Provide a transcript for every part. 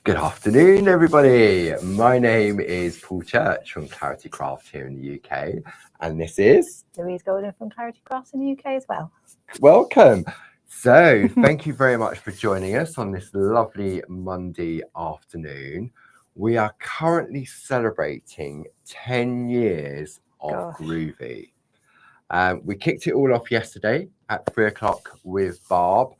Good afternoon, everybody. My name is Paul Church from Clarity Craft here in the UK, and this is Louise from Clarity Crafts in the UK as well. welcome. So, thank you very much for joining us on this lovely Monday afternoon. We are currently celebrating 10 years of Groovi. We kicked it all off yesterday at 3 o'clock with Barb.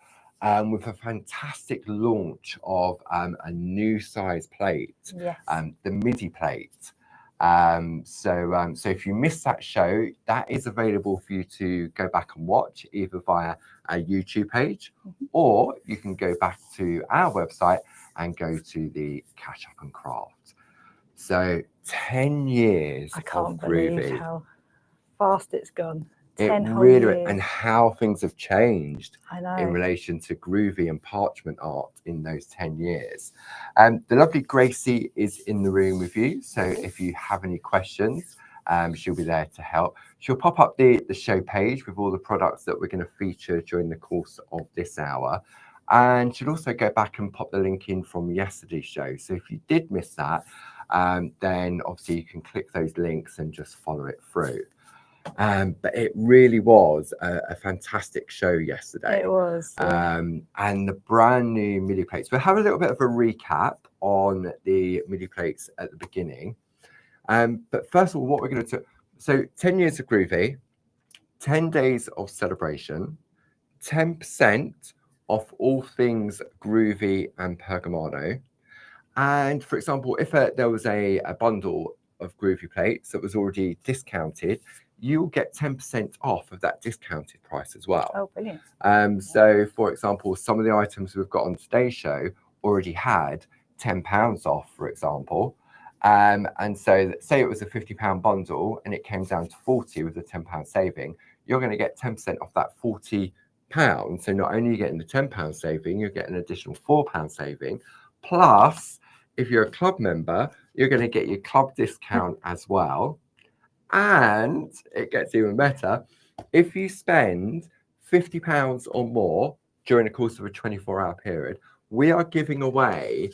With a fantastic launch of a new size plate, yes. The midi plate. So if you missed that show, that is available for you to go back and watch either via our YouTube page, or you can go back to our website and go to the Catch Up and Craft. So 10 years I can't of believe Groovi. how fast it's gone. It 10 whole really, years. and how things have changed in know. relation to Groovi and parchment art in those 10 years. The lovely Gracie is in the room with you. So if you have any questions, she'll be there to help. She'll pop up the show page with all the products that we're going to feature during the course of this hour. And she'll also go back and pop the link in from yesterday's show. So if you did miss that, then obviously you can click those links and just follow it through. But it really was a fantastic show yesterday. It was. Yeah. And the brand new midi plates. We'll have a little bit of a recap on the midi plates at the beginning. But first of all, what we're going to do. So 10 years of Groovi, 10 days of celebration, 10% off all things Groovi and Pergamano. And for example, if there was a bundle of Groovi plates that was already discounted, you'll get 10% off of that discounted price as well. Oh, brilliant. So, for example, some of the items we've got on today's show already had £10 off, for example. And so, say it was a £50 bundle and it came down to 40 with a £10 saving, you're going to get 10% off that £40. So, not only are you getting the £10 saving, you're getting an additional £4 saving. Plus, if you're a club member, you're going to get your club discount as well. And it gets even better. If you spend £50 or more during the course of a 24-hour period, we are giving away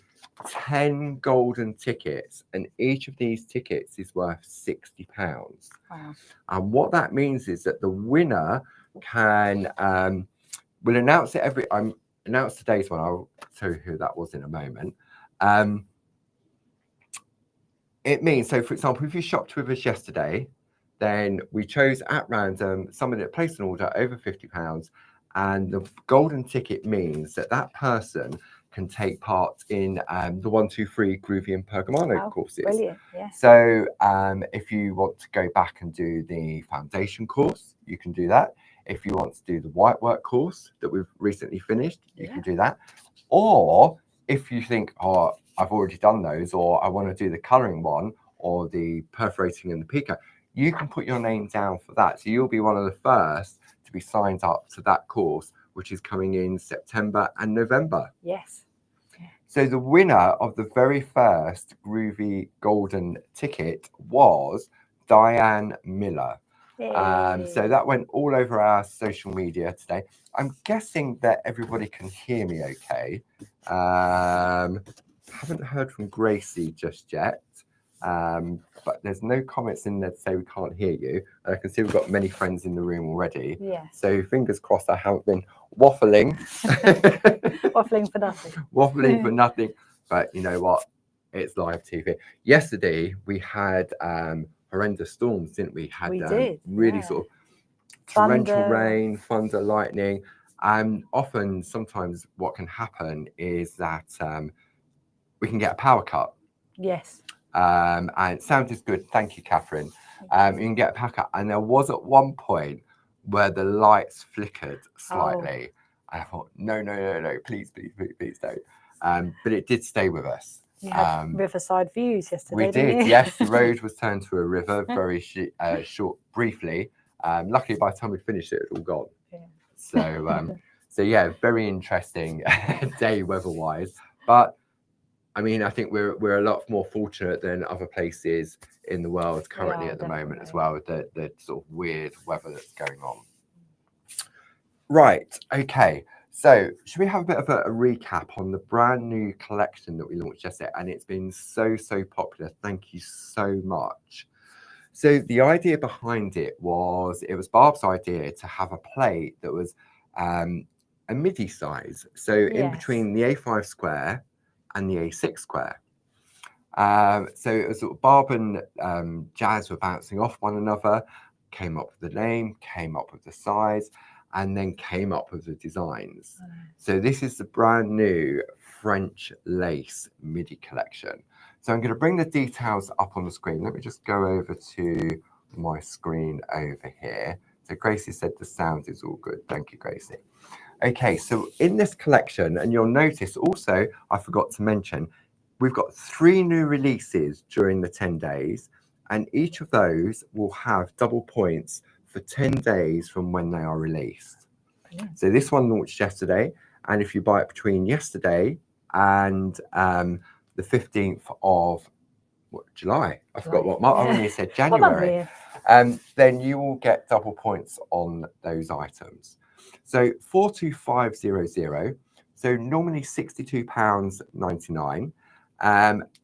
10 golden tickets, and each of these tickets is worth £60. Wow. And what that means is that the winner can, we'll announce it announce today's one. I'll tell you who that was in a moment. It means, so for example, if you shopped with us yesterday, then we chose at random somebody that placed an order over £50, and the golden ticket means that that person can take part in the 1, 2, 3 Groovi and Pergamano courses. Brilliant, yeah. So if you want to go back and do the foundation course, you can do that. If you want to do the white work course that we've recently finished, you can do that. Or if you think, oh, I've already done those, or I want to do the colouring one, or the perforating and the pico, you can put your name down for that. So you'll be one of the first to be signed up to that course, which is coming in September and November. Yes. So the winner of the very first Groovi golden ticket was Diane Miller. So that went all over our social media today. I'm guessing that everybody can hear me okay. Haven't heard from Gracie just yet, but there's no comments in there to say we can't hear you. And I can see we've got many friends in the room already. Yeah. So fingers crossed I haven't been waffling. Waffling for nothing. Waffling for nothing. But you know what? It's live TV. Yesterday we had horrendous storms, didn't we? We did. Really sort of torrential rain, thunder, lightning. Often, sometimes what can happen is that we can get a power cut. Yes. And sound is good. Thank you, Catherine. You can get a power cut. And there was at one point where the lights flickered slightly. And I thought, no, please don't. But it did stay with us. You had riverside views yesterday. We did, yes. The road was turned to a river very short, briefly. Luckily, by the time we finished it, it was all gone. Yeah. So yeah, very interesting day weather-wise. But I mean, I think we're a lot more fortunate than other places in the world currently at the moment as well, with the sort of weird weather that's going on. Right. Okay. So, should we have a bit of a recap on the brand new collection that we launched yesterday? And it's been so popular. Thank you so much. So, the idea behind it was Barb's idea to have a plate that was a midi size. So, in between the A5 square and the A6 square. So it was sort of Barb and Jazz were bouncing off one another, came up with the name, came up with the size, and then came up with the designs. So this is the brand new French lace midi collection. So I'm going to bring the details up on the screen. Let me just go over to my screen over here. So Gracie said the sound is all good. Thank you, Gracie. Okay, so in this collection, and you'll notice also, I forgot to mention, we've got 3 new releases during the 10 days, and each of those will have double points for 10 days from when they are released. Brilliant. So this one launched yesterday, and if you buy it between yesterday and the 15th of July, I forgot what month, I only said January, then you will get double points on those items. So 42500, so normally £62.99.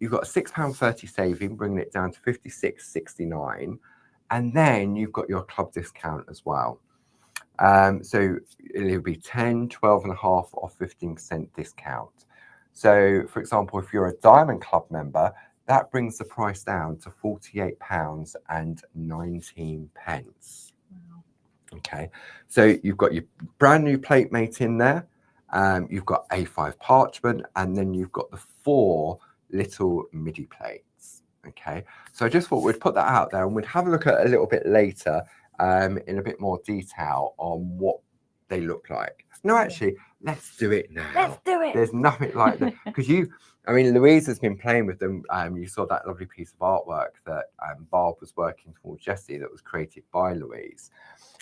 You've got a £6.30 saving, bringing it down to £56.69, and then you've got your club discount as well. So it'll be 10, 12.5 or 15% discount. So, for example, if you're a Diamond Club member, that brings the price down to £48.19. Wow. Okay, so you've got your brand new plate mate in there. You've got A5 parchment, and then you've got the 4 little midi plates. Okay, so I just thought we'd put that out there, and we'd have a look at a little bit later in a bit more detail on what they look like. No, actually, let's do it now. Let's do it. There's nothing like that, because Louise has been playing with them. You saw that lovely piece of artwork that Barb was working towards yesterday that was created by Louise.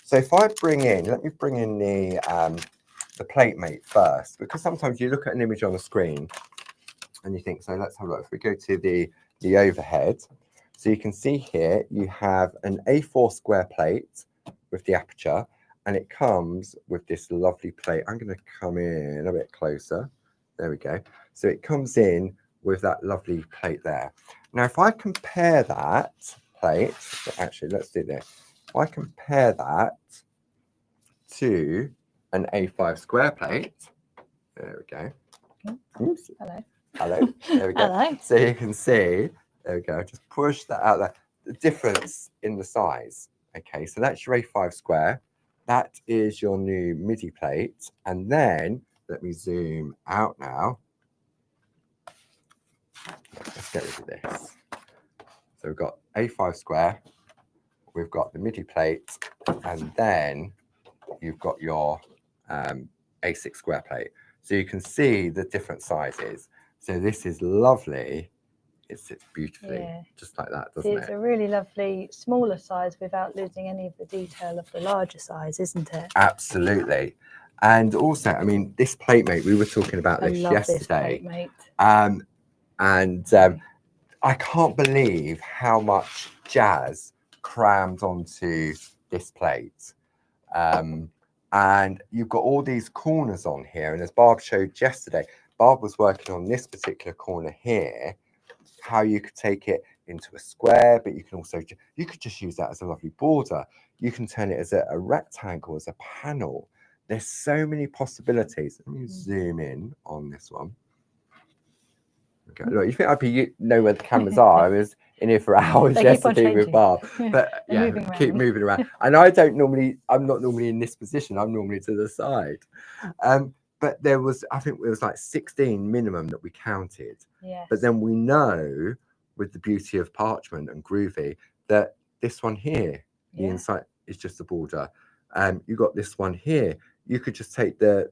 So if I let me bring in the plate mate first, because sometimes you look at an image on the screen and you think, so let's have a look. If we go to the overhead, so you can see here you have an A4 square plate with the aperture, and it comes with this lovely plate. I'm going to come in a bit closer. There we go. So it comes in with that lovely plate there. Now, if I compare that plate, actually, let's do this. If I compare that to an A5 square plate, there we go. Oops. Hello. There we go. Hello. So you can see, there we go. Just push that out there. The difference in the size. Okay, so that's your A5 square. That is your new midi plate. And then let me zoom out now. Let's get rid of this. So we've got A5 square. We've got the midi plate, and then you've got your A6 square plate. So you can see the different sizes. So this is lovely. It sits beautifully, just like that, doesn't it? It's a really lovely smaller size without losing any of the detail of the larger size, isn't it? Absolutely. And also, this plate mate, we were talking about this yesterday. This plate mate. And I can't believe how much Jazz crammed onto this plate. And you've got all these corners on here, and as Barb showed yesterday, Barb was working on this particular corner here, how you could take it into a square, but you can also, you could just use that as a lovely border. You can turn it as a rectangle, as a panel. There's so many possibilities. Let me zoom in on this one. Okay, look, you think know where the cameras are? I was in here for hours yesterday with Barb, but yeah, keep moving around. And I'm not normally in this position. I'm normally to the side. But there was, I think it was like 16 minimum that we counted. Yes. But then we know, with the beauty of parchment and Groovi, that this one here, the inside is just a border. You got this one here. You could just take the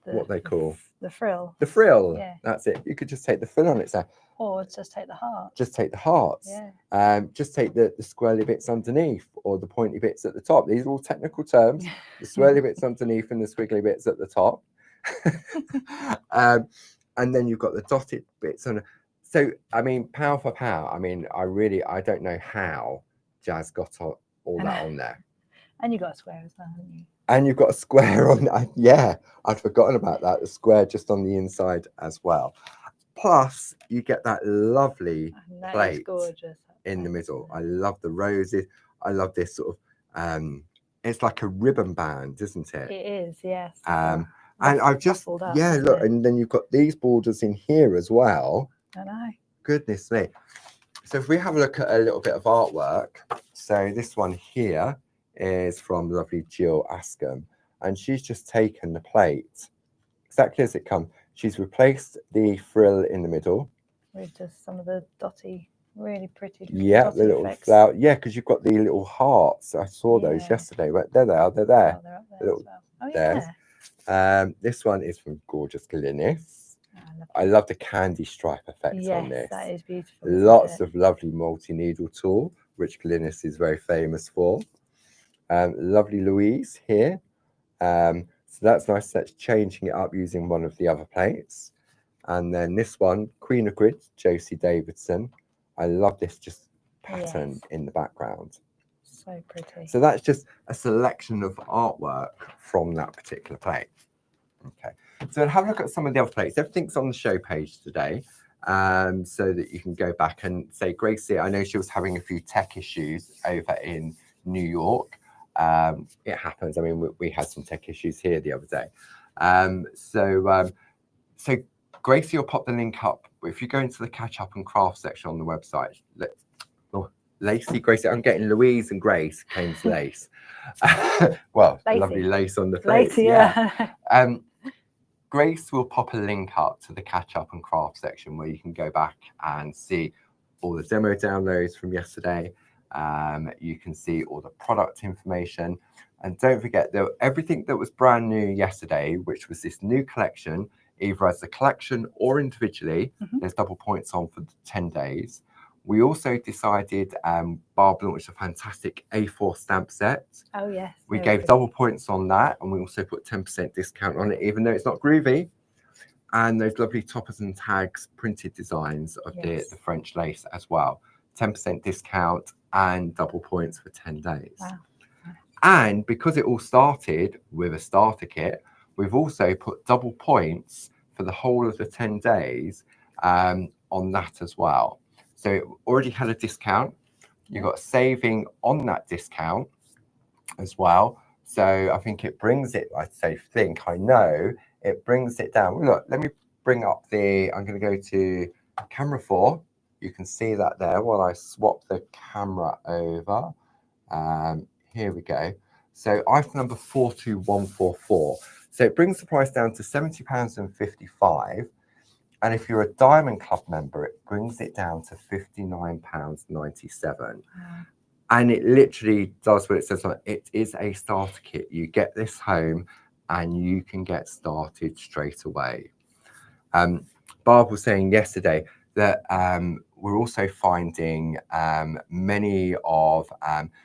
what they call the frill. The frill. Yeah. That's it. You could just take the frill on its own. Or just take the heart. Just take the hearts. Yeah. Just take the squirrely bits underneath, or the pointy bits at the top. These are all technical terms. The swirly bits underneath and the squiggly bits at the top. And then you've got the dotted bits on. So pound for pound, I don't know how Jazz got all that on there. And you got a square as well, haven't you? And you've got a square on, yeah, I'd forgotten about that, the square just on the inside as well. Plus, you get that lovely And that is plate gorgeous. in the middle. I love the roses. I love this sort of, it's like a ribbon band, isn't it? It is, yes. And I've just, ruffled up, yeah, isn't look, it? and then you've got these borders in here as well. I know. Goodness me. So if we have a look at a little bit of artwork, so this one here is from lovely Jill Askham, and she's just taken the plate exactly as it comes. She's replaced the frill in the middle With just some of the dotty, really pretty Yeah, dotty the little effects. flower. Yeah, because you've got the little hearts. I saw those Yeah. yesterday. But there they are. They're there. Oh, they're up there Little as well. Oh, there. yeah. This one is from Gorgeous Glynis. Oh, I love the candy stripe effect on yes, this. that is beautiful. Lots of lovely multi-needle tool, which Glynis is very famous for. Lovely Louise here. So that's nice. That's changing it up using one of the other plates. And then this one, Queen of Grids, Josie Davidson. I love this just pattern in the background. So pretty. So that's just a selection of artwork from that particular plate. Okay, so have a look at some of the other plates. Everything's on the show page today, so that you can go back and say, Gracie, I know she was having a few tech issues over in New York. It happens. I mean, we had some tech issues here the other day. So Gracie will pop the link up. If you go into the catch up and craft section on the website, Lacey, Gracie, I'm getting Louise and Grace, Kane's lace. Well, Lacey. Lovely lace on the face. Lacey, yeah. Grace will pop a link up to the catch up and craft section where you can go back and see all the demo downloads from yesterday. You can see all the product information. And don't forget, everything that was brand new yesterday, which was this new collection, either as a collection or individually, there's double points on for the 10 days. We also decided, Barb launched a fantastic A4 stamp set. Oh, yes. We gave double points on that, and we also put 10% discount on it, even though it's not Groovi. And those lovely toppers and tags printed designs of the French lace as well. 10% discount and double points for 10 days. Wow. And because it all started with a starter kit, we've also put double points for the whole of the 10 days on that as well. So it already had a discount. You got saving on that discount as well. So I think it brings it, I know it brings it down. Look, let me bring up I'm going to go to camera 4. You can see that there while I swap the camera over. Here we go. So item number 42144. So it brings the price down to £70.55. And if you're a Diamond Club member, it brings it down to £59.97. And it literally does what it says on it. It is a starter kit. You get this home and you can get started straight away. Barb was saying yesterday that we're also finding many of,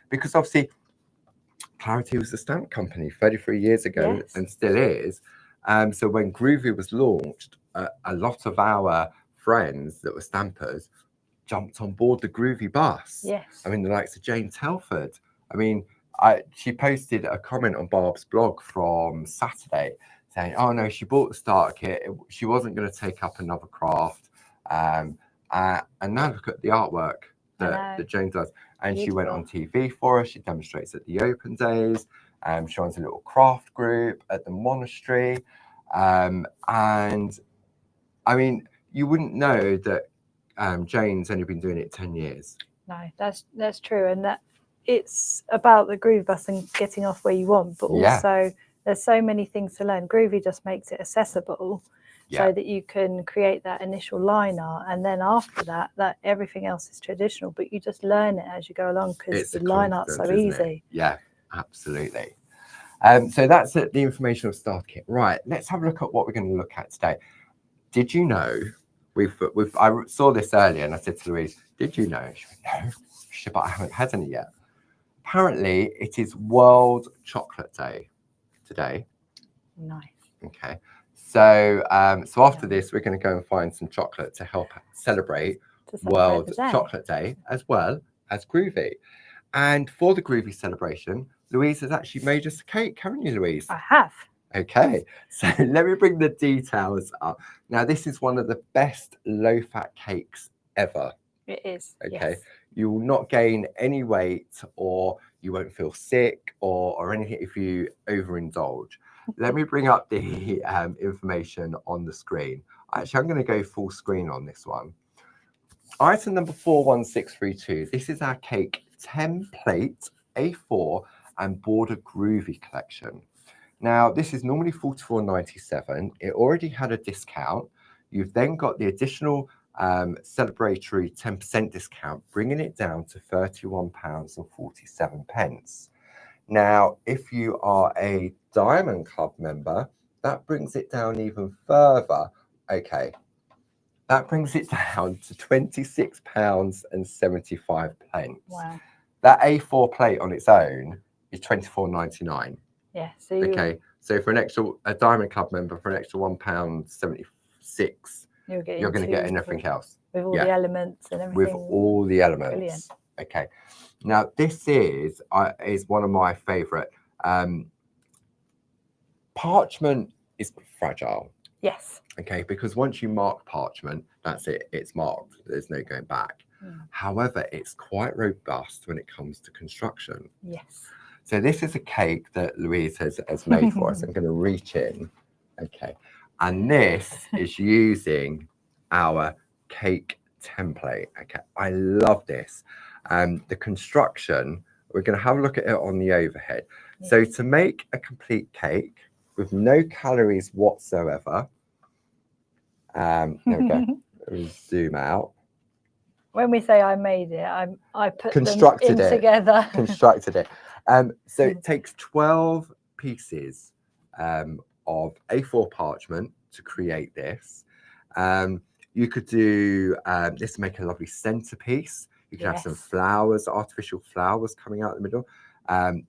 because obviously Clarity was a stamp company 33 years ago and still is. So when Groovi was launched, a lot of our friends that were stampers jumped on board the Groovi bus. Yes. I mean, the likes of Jane Telford. I mean, she posted a comment on Barb's blog from Saturday saying, oh no, she bought the starter kit. She wasn't going to take up another craft. And now look at the artwork that Jane does. And she went on TV for us. She demonstrates at the open days. She runs a little craft group at the monastery. And I mean, you wouldn't know that Jane's only been doing it 10 years. No, that's true. And that it's about the Groovi bus and getting off where you want, but also there's so many things to learn. Groovi just makes it accessible so that you can create that initial line art, and then after that everything else is traditional, but you just learn it as you go along because the line art's so easy. Yeah, absolutely. So that's the information of Starter Kit. Right, let's have a look at what we're going to look at today. Did you know, I saw this earlier and I said to Louise, did you know? She went, no, but I haven't had any yet. Apparently it is World Chocolate Day today. Nice. Okay. So so after this, we're going to go and find some chocolate to help celebrate World Chocolate Day as well as Groovi. And for the Groovi celebration, Louise has actually made us a cake, haven't you, Louise? I have. Okay, so let me bring the details up. Now, this is one of the best low-fat cakes ever. It is. Okay, Yes. you will not gain any weight, or you won't feel sick or anything if you overindulge. Let me bring up the information on the screen. Actually, I'm going to go full screen on this one. Item number 41632. This is our cake template A4 and border Groovi collection. Now, this is normally $44.97. It already had a discount. You've then got the additional celebratory 10% discount, bringing it down to £31.47. Now, if you are a Diamond Club member, that brings it down even further. Okay, that brings it down to £26.75. Wow. That A4 plate on its own is £24.99. Yeah. So Okay, so for a Diamond Club member, for an extra £1.76, you're going to get anything else. With all the elements and everything. With all the elements. Brilliant. Okay, now this is one of my favourite. Parchment is fragile. Yes. Okay, because once you mark parchment, that's it. It's marked. There's no going back. However, it's quite robust when it comes to construction. Yes. So this is a cake that Louise has made for us. I'm going to reach in. Okay. And this is using our cake template. Okay. I love this. The construction, we're going to have a look at it on the overhead. Yes. So to make a complete cake with no calories whatsoever, there we go. Zoom out. When we say I made it, I put constructed them in it together. Constructed it. So it takes 12 pieces of A4 parchment to create this. You could do this to make a lovely centerpiece. You can have some flowers, artificial flowers coming out in the middle.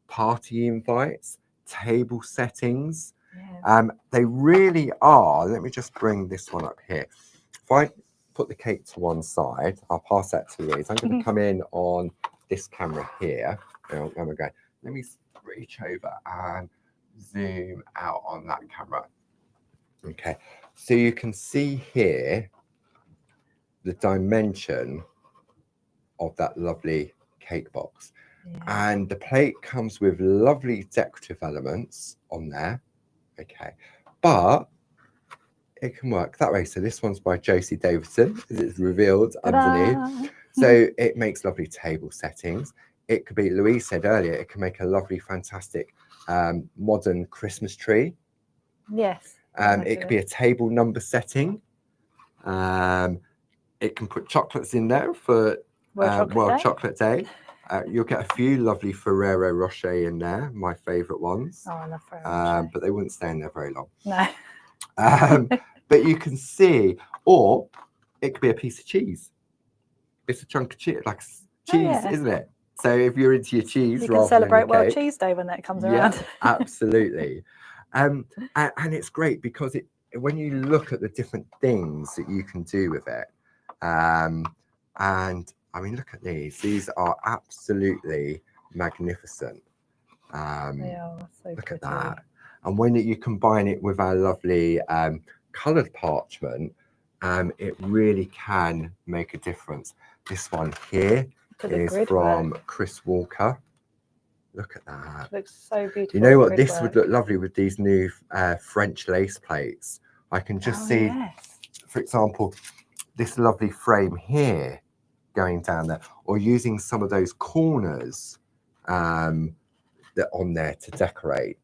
Party invites, table settings. They really are. Let me just bring this one up here. If I put the cake to one side, I'll pass that to Louise. I'm going to come in on this camera here. Oh, there we go. Let me reach over and zoom out on that camera. Okay, so you can see here the dimension of that lovely cake box. And the plate comes with lovely decorative elements on there. Okay, but it can work that way. So this one's by Josie Davidson, as it's revealed underneath. So it makes lovely table settings. It could be, Louise said earlier, it can make a lovely, fantastic modern Christmas tree. Yes. It could be a table number setting. It can put chocolates in there for World Chocolate Day. You'll get a few lovely Ferrero Rocher in there, my favourite ones. Oh, I love Ferrero Rocher. But they wouldn't stay in there very long. No. But you can see, or it could be a piece of cheese. It's a chunk of cheese, like cheese, isn't it? So if you're into your cheese, you can celebrate World Cheese Day when that comes around. Absolutely. And it's great because when you look at the different things that you can do with it, and I mean, look at these. These are absolutely magnificent. They are so look pretty. At that. And when you combine it with our lovely coloured parchment, it really can make a difference. This one here is from Chris Walker. Look at that. It looks so beautiful. You know what? This would look lovely with these new French lace plates. I can just see, for example, this lovely frame here going down there, or using some of those corners that on there to decorate.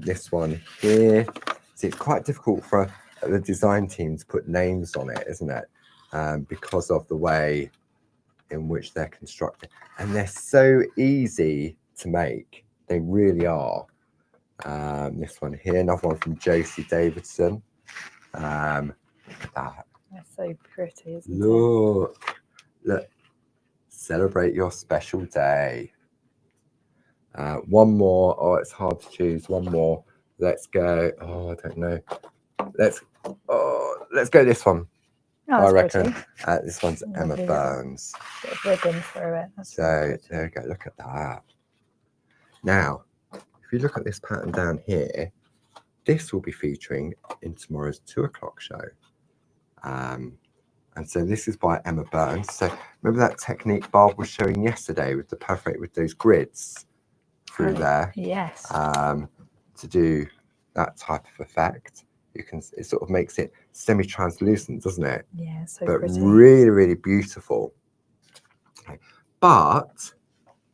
This one here, see, it's quite difficult for the design team to put names on it, isn't it? Because of the way in which they're constructed, and they're so easy to make. They really are. This one here, another one from Josie Davidson. Look at that. That's so pretty, isn't it? Look. Celebrate your special day. One more. Oh, it's hard to choose. One more. Let's go. Oh, I don't know. Let's go this one. Oh, I reckon. Pretty. This one's Emma Burns. Bit of ribbon through it. That's so there we go. Look at that. Now, if you look at this pattern down here, this will be featuring in tomorrow's 2 o'clock show. And so this is by Emma Burns. So remember that technique Barb was showing yesterday with the perforate with those grids through there? Yes. To do that type of effect, it sort of makes it semi-translucent, doesn't it? Yeah, so but pretty. really, really beautiful. Okay. But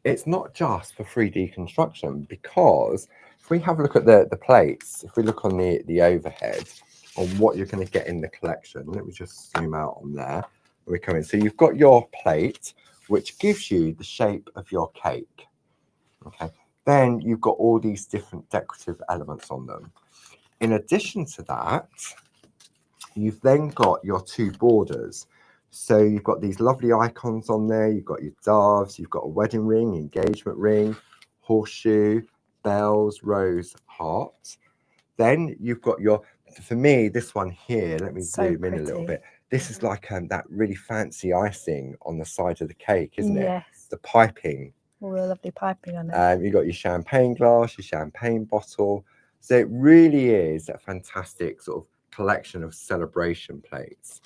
it's not just for 3D construction, because if we have a look at the plates, if we look on the overhead on what you're going to get in the collection, let me just zoom out on there. We come in. So you've got your plate, which gives you the shape of your cake. Okay. Then you've got all these different decorative elements on them. In addition to that, you've then got your 2 borders. So you've got these lovely icons on there. You've got your doves, you've got a wedding ring, engagement ring, horseshoe, bells, rose, heart. Then you've got your, for me, this one here, let me zoom in a little bit. This is like that really fancy icing on the side of the cake, isn't it? Yes. The piping. All the lovely piping on it. You've got your champagne glass, your champagne bottle. So it really is a fantastic sort of collection of celebration plates.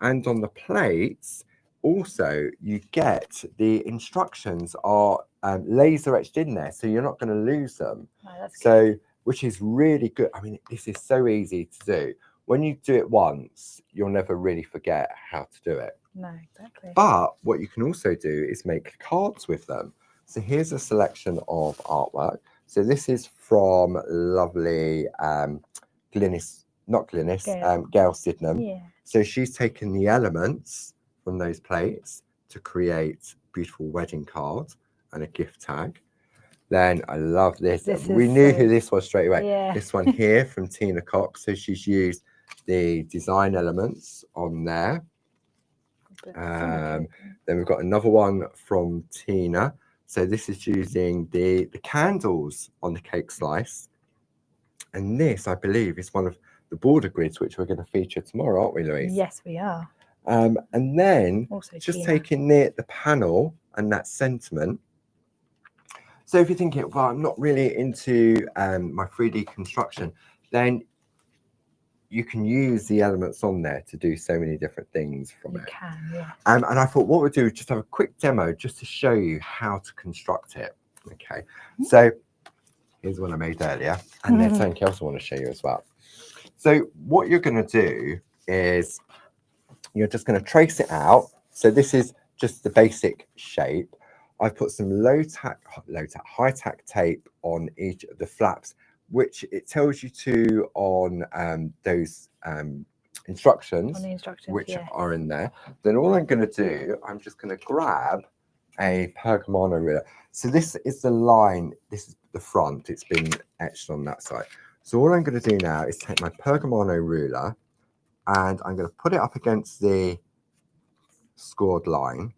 And on the plates, also, you get the instructions are laser etched in there, so you're not going to lose them. Oh, that's so, good. Which is really good. I mean, this is so easy to do. When you do it once, you'll never really forget how to do it. No, exactly. But what you can also do is make cards with them. So here's a selection of artwork. So this is from lovely Gail Sydenham. Yeah. So she's taken the elements from those plates to create beautiful wedding cards and a gift tag. Then I love this. We knew who this was straight away. Yeah. This one here from Tina Cox. So she's used the design elements on there. Then we've got another one from Tina. So this is using the candles on the cake slice. And this, I believe, is one of the border grids, which we're going to feature tomorrow, aren't we, Louise? Yes, we are. And then also just Tina. taking the panel and that sentiment. So if you're thinking, well, I'm not really into my 3D construction, then you can use the elements on there to do so many different things from it. You can, yeah. And I thought what we'll do is just have a quick demo just to show you how to construct it. Okay, so here's one I made earlier, and there's something else I want to show you as well. So what you're going to do is you're just going to trace it out. So this is just the basic shape. I've put some high-tack tape on each of the flaps, which it tells you to on those instructions, which are in there. Then all I'm going to do, I'm just going to grab a Pergamano ruler. So this is the line, this is the front, it's been etched on that side. So all I'm going to do now is take my Pergamano ruler and I'm going to put it up against the scored line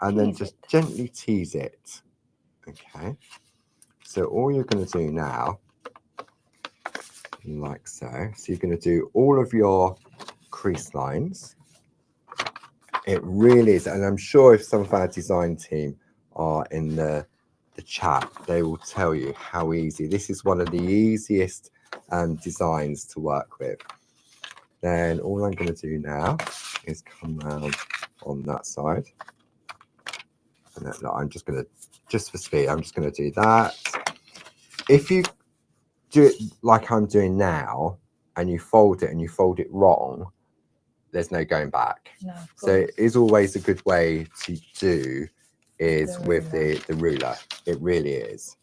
and then just gently tease it. Okay, so all you're going to do now, like so, you're going to do all of your crease lines. It really is, and I'm sure if some of our design team are in the chat, they will tell you how easy. This is one of the easiest designs to work with. Then all I'm going to do now is come round on that side. And then I'm just going to, just for speed, I'm just going to do that. If you do it like I'm doing now, and you fold it wrong, there's no going back. No, so it is always a good way to do is with the ruler. It really is.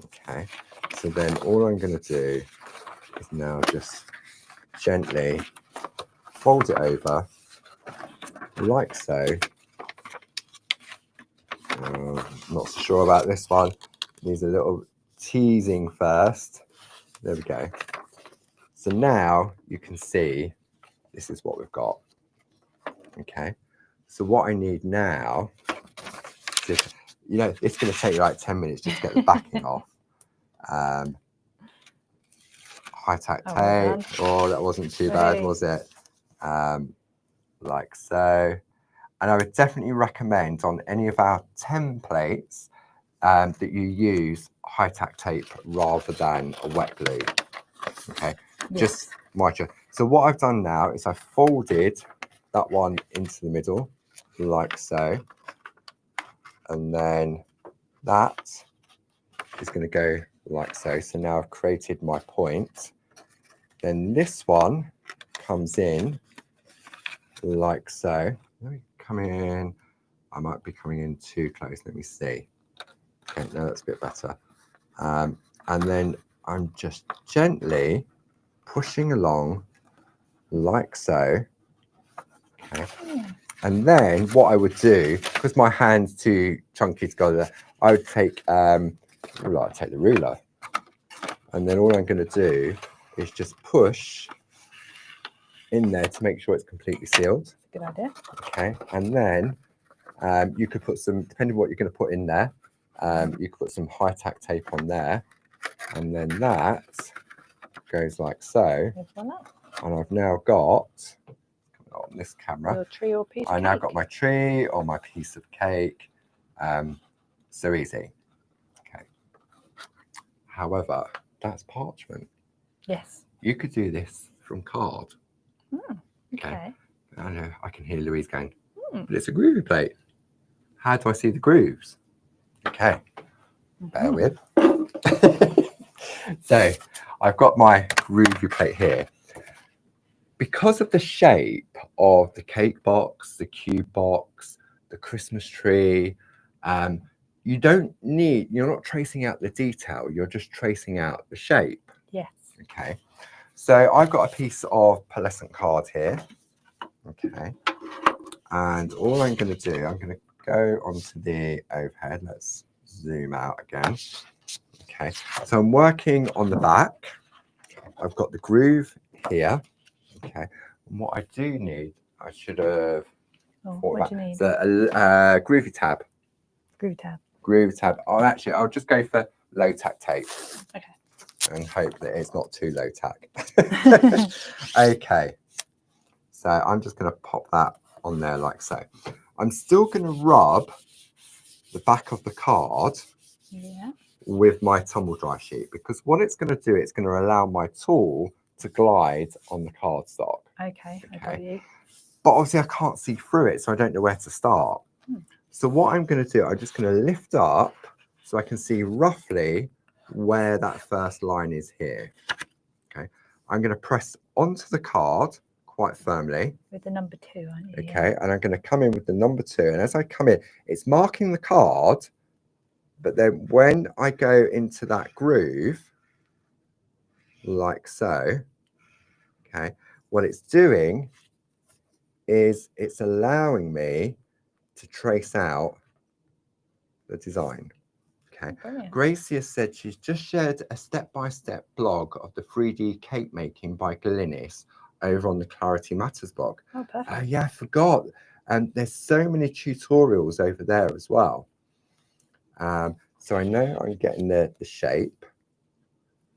Okay, so then all I'm going to do is now just gently fold it over like so. Not so sure about this one. Needs a little teasing first. There we go. So now you can see this is what we've got. Okay, so what I need now is, you know, it's going to take you like 10 minutes just to get the backing off. High-tack tape. Oh, that wasn't too bad, was it? Like so. And I would definitely recommend on any of our templates that you use high-tack tape rather than a wet glue. Okay, just my job. So what I've done now is I've folded that one into the middle like so, and then that is going to go like so. So now I've created my point. Then this one comes in like so. Let me come in. I might be coming in too close. Let me see. Okay, no, that's a bit better. And then I'm just gently pushing along like so. Okay. And then what I would do, because my hand's too chunky to go there, I would take I'd take the ruler, and then all I'm going to do is just push in there to make sure it's completely sealed. Good idea. Okay, and then you could put some, depending on what you're going to put in there, you could put some high-tack tape on there, and then that goes like so. And I've now got, on this camera, your tree or piece of I now cake. got my tree or my piece of cake. So easy. Okay. However, that's parchment. Yes. You could do this from card. Okay. I know, I can hear Louise going, but it's a groovy plate. How do I see the grooves? Okay, bear with. So I've got my groovy plate here. Because of the shape of the cake box, the cube box, the Christmas tree, you're not tracing out the detail, you're just tracing out the shape. Yes. Okay, so I've got a piece of pearlescent card here. Okay, and all I'm going to do, I'm going to go onto the overhead. Let's zoom out again. Okay, so I'm working on the back. I've got the groove here. Okay, and what I do need, I should have what do you need? The groovy tab. Groove tab. Groove tab. I'll just go for low tack tape. Okay. And hope that it's not too low tack. Okay, so I'm just going to pop that on there like so. I'm still going to rub the back of the card with my tumble dry sheet, because what it's going to do, it's going to allow my tool to glide on the cardstock. Okay, I got you. But obviously I can't see through it, so I don't know where to start. So what I'm going to do, I'm just going to lift up so I can see roughly where that first line is here. Okay, I'm going to press onto the card quite firmly. With the number 2, aren't you? Okay, and I'm going to come in with the number 2, and as I come in, it's marking the card, but then when I go into that groove, like so, okay, what it's doing is it's allowing me to trace out the design. Okay. Gracie has said she's just shared a step-by-step blog of the 3D cake making by Glynis over on the Clarity Matters blog. Oh, perfect. Yeah, I forgot. And there's so many tutorials over there as well. So I know I'm getting the shape.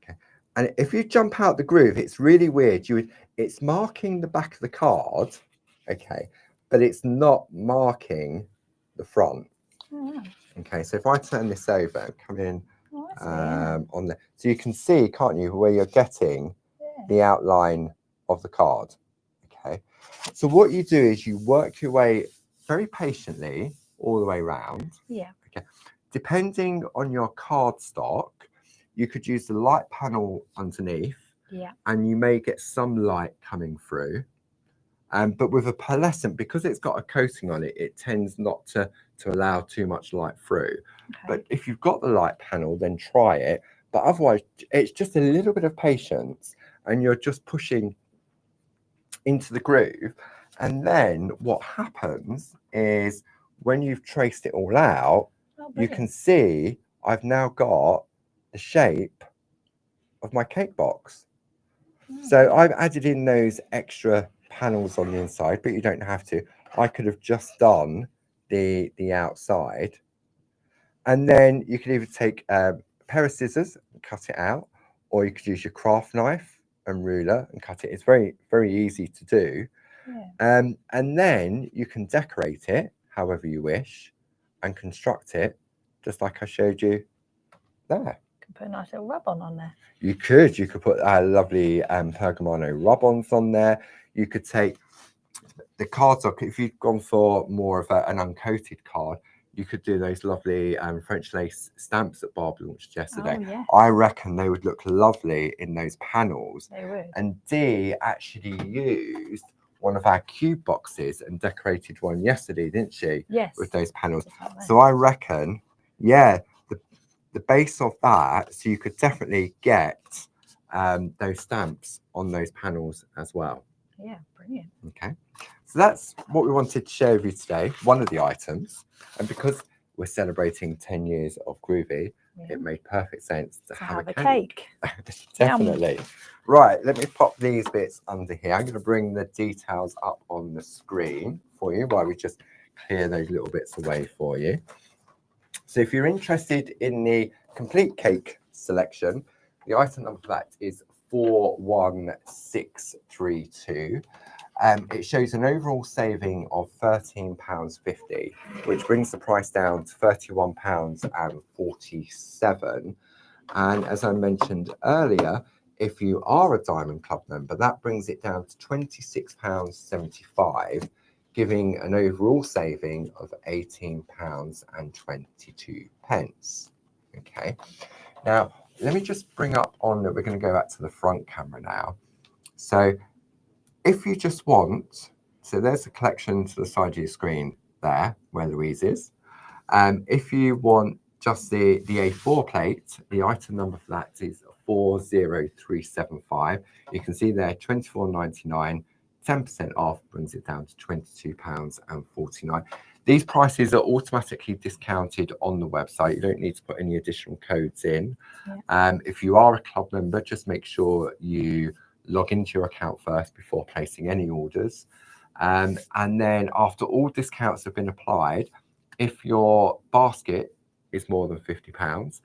Okay. And if you jump out the groove, it's really weird. It's marking the back of the card, okay, but it's not marking the front. Okay, so if I turn this over and come in on there, so you can see, can't you, where you're getting the outline of the card. Okay, so what you do is you work your way very patiently all the way around. Yeah. Okay, depending on your cardstock, you could use the light panel underneath. Yeah. And you may get some light coming through. But with a pearlescent, because it's got a coating on it, it tends not to allow too much light through. Okay. But if you've got the light panel, then try it. But otherwise, it's just a little bit of patience, and you're just pushing into the groove. And then what happens is when you've traced it all out, you can see I've now got the shape of my cake box. So I've added in those extra panels on the inside, but you don't have to. I could have just done the outside, and then you could either take a pair of scissors and cut it out, or you could use your craft knife and ruler and cut it. It's very, very easy to do. And then you can decorate it however you wish and construct it just like I showed you there. You can put a nice little rub-on on there. You could put lovely Pergamano rub-ons on there. You could take the cardstock, if you've gone for more of an uncoated card, you could do those lovely French lace stamps that Barb launched yesterday. Oh, yes. I reckon they would look lovely in those panels. They would. And Dee actually used one of our cube boxes and decorated one yesterday, didn't she? Yes. With those panels. Like so I reckon, yeah, the base of that, so you could definitely get those stamps on those panels as well. Yeah, brilliant. Okay, so that's what we wanted to share with you today, one of the items. And because we're celebrating 10 years of Groovi, it made perfect sense to have a cake. Definitely. Right, let me pop these bits under here. I'm going to bring the details up on the screen for you while we just clear those little bits away for you. So if you're interested in the complete cake selection, the item number for that is 41632. It shows an overall saving of £13.50, which brings the price down to £31.47. And as I mentioned earlier, if you are a Diamond Club member, that brings it down to £26.75, giving an overall saving of £18.22. Okay, now let me just bring up on that. We're going to go back to the front camera now. So if you just want, so there's a collection to the side of your screen there where Louise is. If you want just the A4 plate, the item number for that is 40375. You can see there £24.99, 10% off brings it down to £22.49. These prices are automatically discounted on the website. You don't need to put any additional codes in. Yeah. If you are a club member, just make sure you log into your account first before placing any orders. And then after all discounts have been applied, if your basket is more than £50,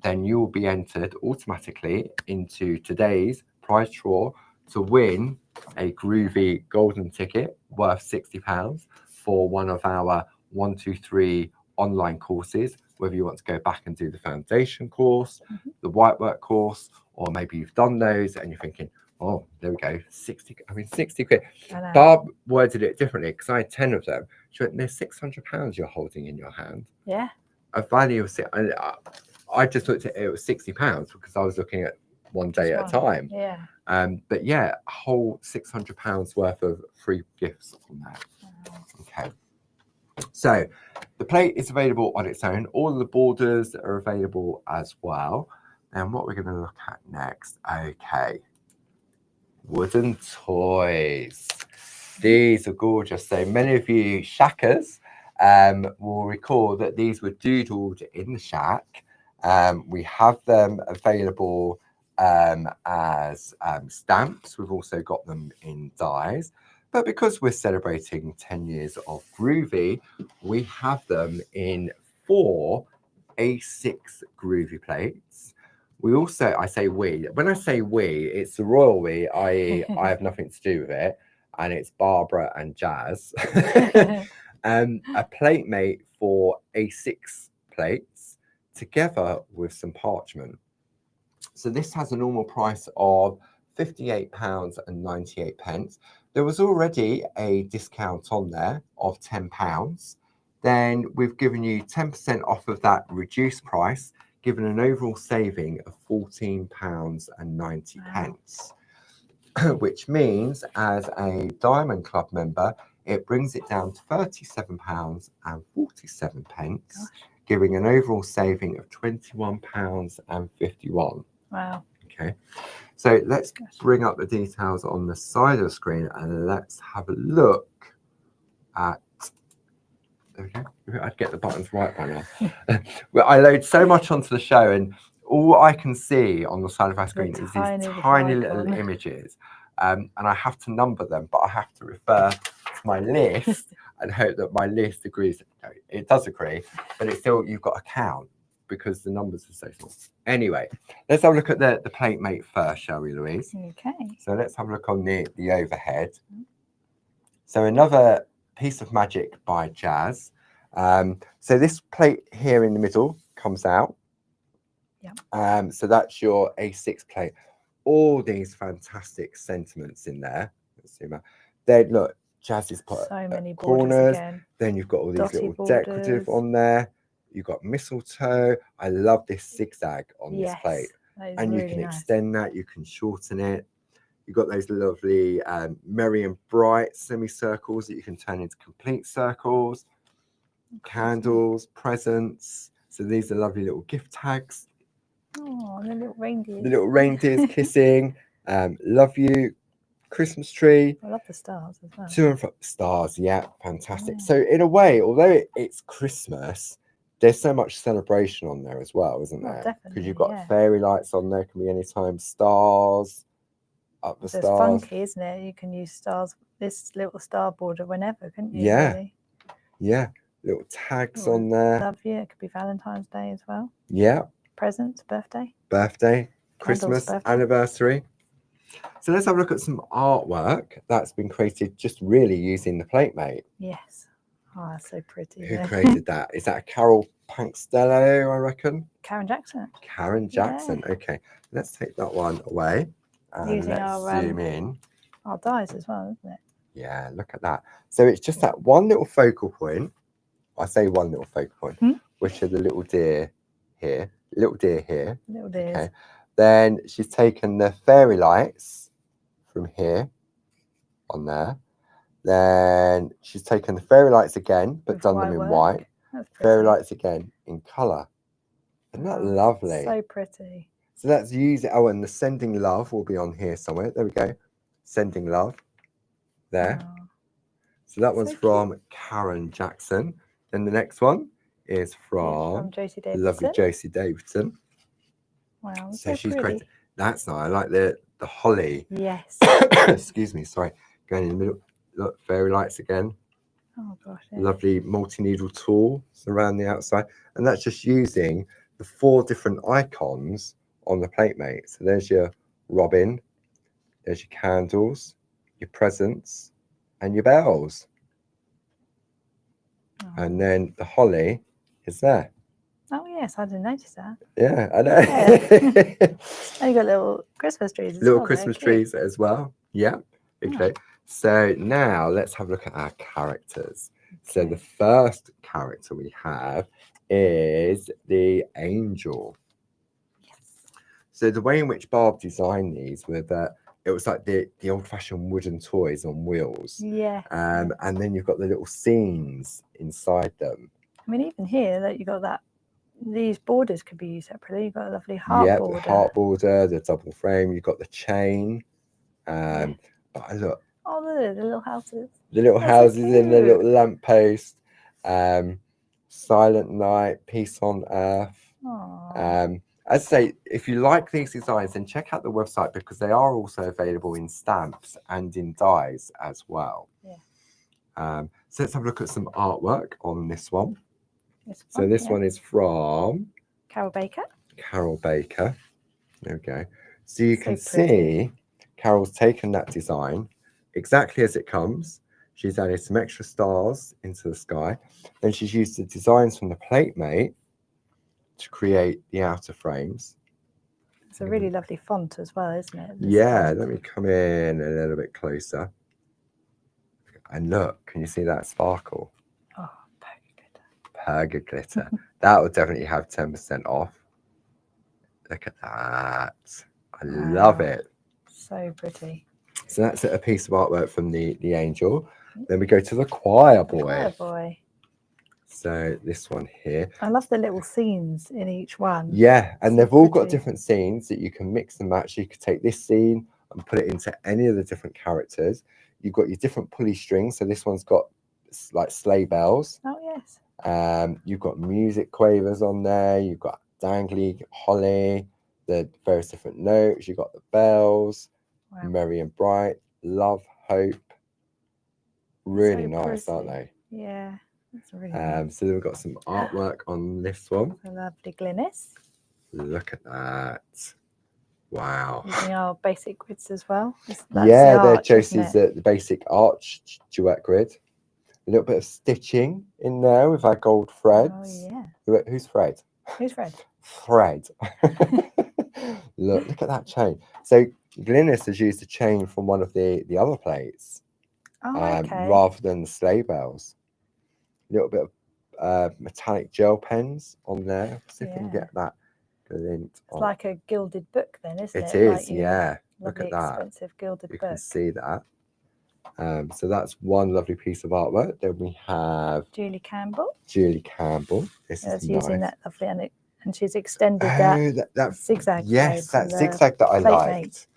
then you will be entered automatically into today's prize draw to win a Groovi golden ticket worth £60 for one of our 123 online courses, whether you want to go back and do the foundation course, the whitework course, or maybe you've done those and you're thinking, oh, there we go, 60 quid. Barb worded it differently because I had 10 of them. She went, there's £600 you're holding in your hand. Yeah. A value of, I just looked at it, it was £60 because I was looking at one day at a time. Yeah. But yeah, a whole £600 worth of free gifts on that. Okay. So the plate is available on its own. All of the borders are available as well. And what we're going to look at next, okay, wooden toys. These are gorgeous. So many of you shackers will recall that these were doodled in the shack. We have them available as stamps. We've also got them in dies. But because we're celebrating 10 years of Groovi, we have them in 4 A6 Groovi plates. We also, I say we, when I say we, it's the royal we, i.e. I have nothing to do with it, and it's Barbara and Jazz. A plate mate for A6 plates together with some parchment. So this has a normal price of £58.98. There was already a discount on there of £10. Then we've given you 10% off of that reduced price, given an overall saving of £14.90. Wow. Which means as a Diamond Club member, it brings it down to £37.47, giving an overall saving of £21.51. Wow. Okay, so let's bring up the details on the side of the screen and let's have a look at. Okay, I'd get the buttons right by now. Well, I load so much onto the show, and all I can see on the side of our screen is these tiny little images, and I have to number them, but I have to refer to my list and hope that my list agrees. It does agree, but it's still, you've got to count because the numbers are so small. Anyway, let's have a look at the plate mate first, shall we, Louise? Okay. So let's have a look on the overhead. So another piece of magic by Jazz. So this plate here in the middle comes out. Yeah. So that's your A6 plate. All these fantastic sentiments in there. Let's zoom out. Then look, Jazz has put so many corners. Again. Then you've got all these Dotty little decorative on there. You've got mistletoe. I love this zigzag on this plate. And really you can nice. extend that, you can shorten it. You've got those lovely merry and bright semicircles that you can turn into complete circles. Candles, presents. So these are lovely little gift tags. Oh, the little reindeers. The little reindeers kissing. Love you. Christmas tree. I love the stars as well. To and from stars, yeah, fantastic. Yeah. So in a way, although it's Christmas, there's so much celebration on there as well, isn't there? Definitely. Because you've got fairy lights on there, can be anytime, stars, up the stars. It's funky, isn't it? You can use stars, this little star border whenever, couldn't you? Yeah. Really? Yeah. Little tags on there. Love you. It could be Valentine's Day as well. Yeah. Presents, birthday. Birthday, Christmas, birthday. Anniversary. So let's have a look at some artwork that's been created just really using the PlateMate. Yes. Oh, that's so pretty. Who created that? Is that a Carol Pankstello, I reckon? Karen Jackson. Karen Jackson. Yeah. Okay. Let's take that one away. And using let's zoom in. Our dies as well, isn't it? Yeah, look at that. So it's just that one little focal point. I say one little focal point, which are the little deer here. Little deer here. Little deers. Okay. Then she's taken the fairy lights from here on there. Then she's taken the fairy lights again, but done them in white. Fairy lights again in colour. Isn't that lovely? So pretty. So that's using, oh, and the sending love will be on here somewhere. There we go. Sending love. There. Oh, so that one's from Karen Jackson. Then the next one is from Josie Davidson. Lovely Josie Davidson. Wow. So she's great. That's nice. I like the holly. Yes. Excuse me. Sorry. Going in the middle. Look, fairy lights again. Oh gosh. Yeah. Lovely multi-needle tool around the outside, and that's just using the 4 different icons on the PlateMate. So there's your robin, there's your candles, your presents, and your bells. Oh. And then the holly is there. Oh yes, I didn't notice that. Yeah, I know. Yeah. And you got little Christmas trees as little Christmas trees as well. Yeah. Okay. Oh. So now let's have a look at our characters. Okay. So the first character we have is the angel. Yes. So the way in which Barb designed these were that it was like the old-fashioned wooden toys on wheels. Yeah. And then you've got the little scenes inside them. I mean, even here that you got that. These borders could be used separately. You've got a lovely heart border. Yeah, the heart border, the double frame. You've got the chain. But look. Oh, the little houses. The little houses in the little lamppost. Silent night, peace on earth. As I say, if you like these designs, then check out the website because they are also available in stamps and in dies as well. Yeah. So let's have a look at some artwork on this one. So this one is from Carol Baker. Carol Baker. There we go. So you can see Carol's taken that design exactly as it comes. She's added some extra stars into the sky. Then she's used the designs from the PlateMate to create the outer frames. It's a really lovely font as well, isn't it? Yeah, let me come in a little bit closer. And look, can you see that sparkle? Oh. Perga glitter. That would definitely have 10% off. Look at that. I love it. So pretty. So that's a piece of artwork from the angel. Then we go to the choir boy. Choir boy. So this one here. I love the little scenes in each one. Yeah, and they've all got different scenes that you can mix and match. You could take this scene and put it into any of the different characters. You've got your different pulley strings. So this one's got like sleigh bells. Oh, yes. You've got music quavers on there. You've got dangly holly, the various different notes. You've got the bells, merry and bright, love, hope. Really nice, aren't they? Yeah, that's really nice. So then we've got some artwork on this one. A lovely Glynis. Look at that. Wow. Using our basic grids as well. Yeah, they're Josie's the basic arch duet grid. A little bit of stitching in there with our gold threads. Oh, yeah. Who's Fred? Who's Fred? Fred. Look at that chain. So Glynis has used a chain from one of the other plates, rather than the sleigh bells. A little bit of metallic gel pens on there. See if we can get that glint. It's like a gilded book then, isn't it? It is, like yeah. Look at that. Expensive gilded You book. can see that. So that's one lovely piece of artwork. Then we have Julie Campbell. This is using nice. that lovely, and she's extended that zigzag. Yes, that zigzag that I liked.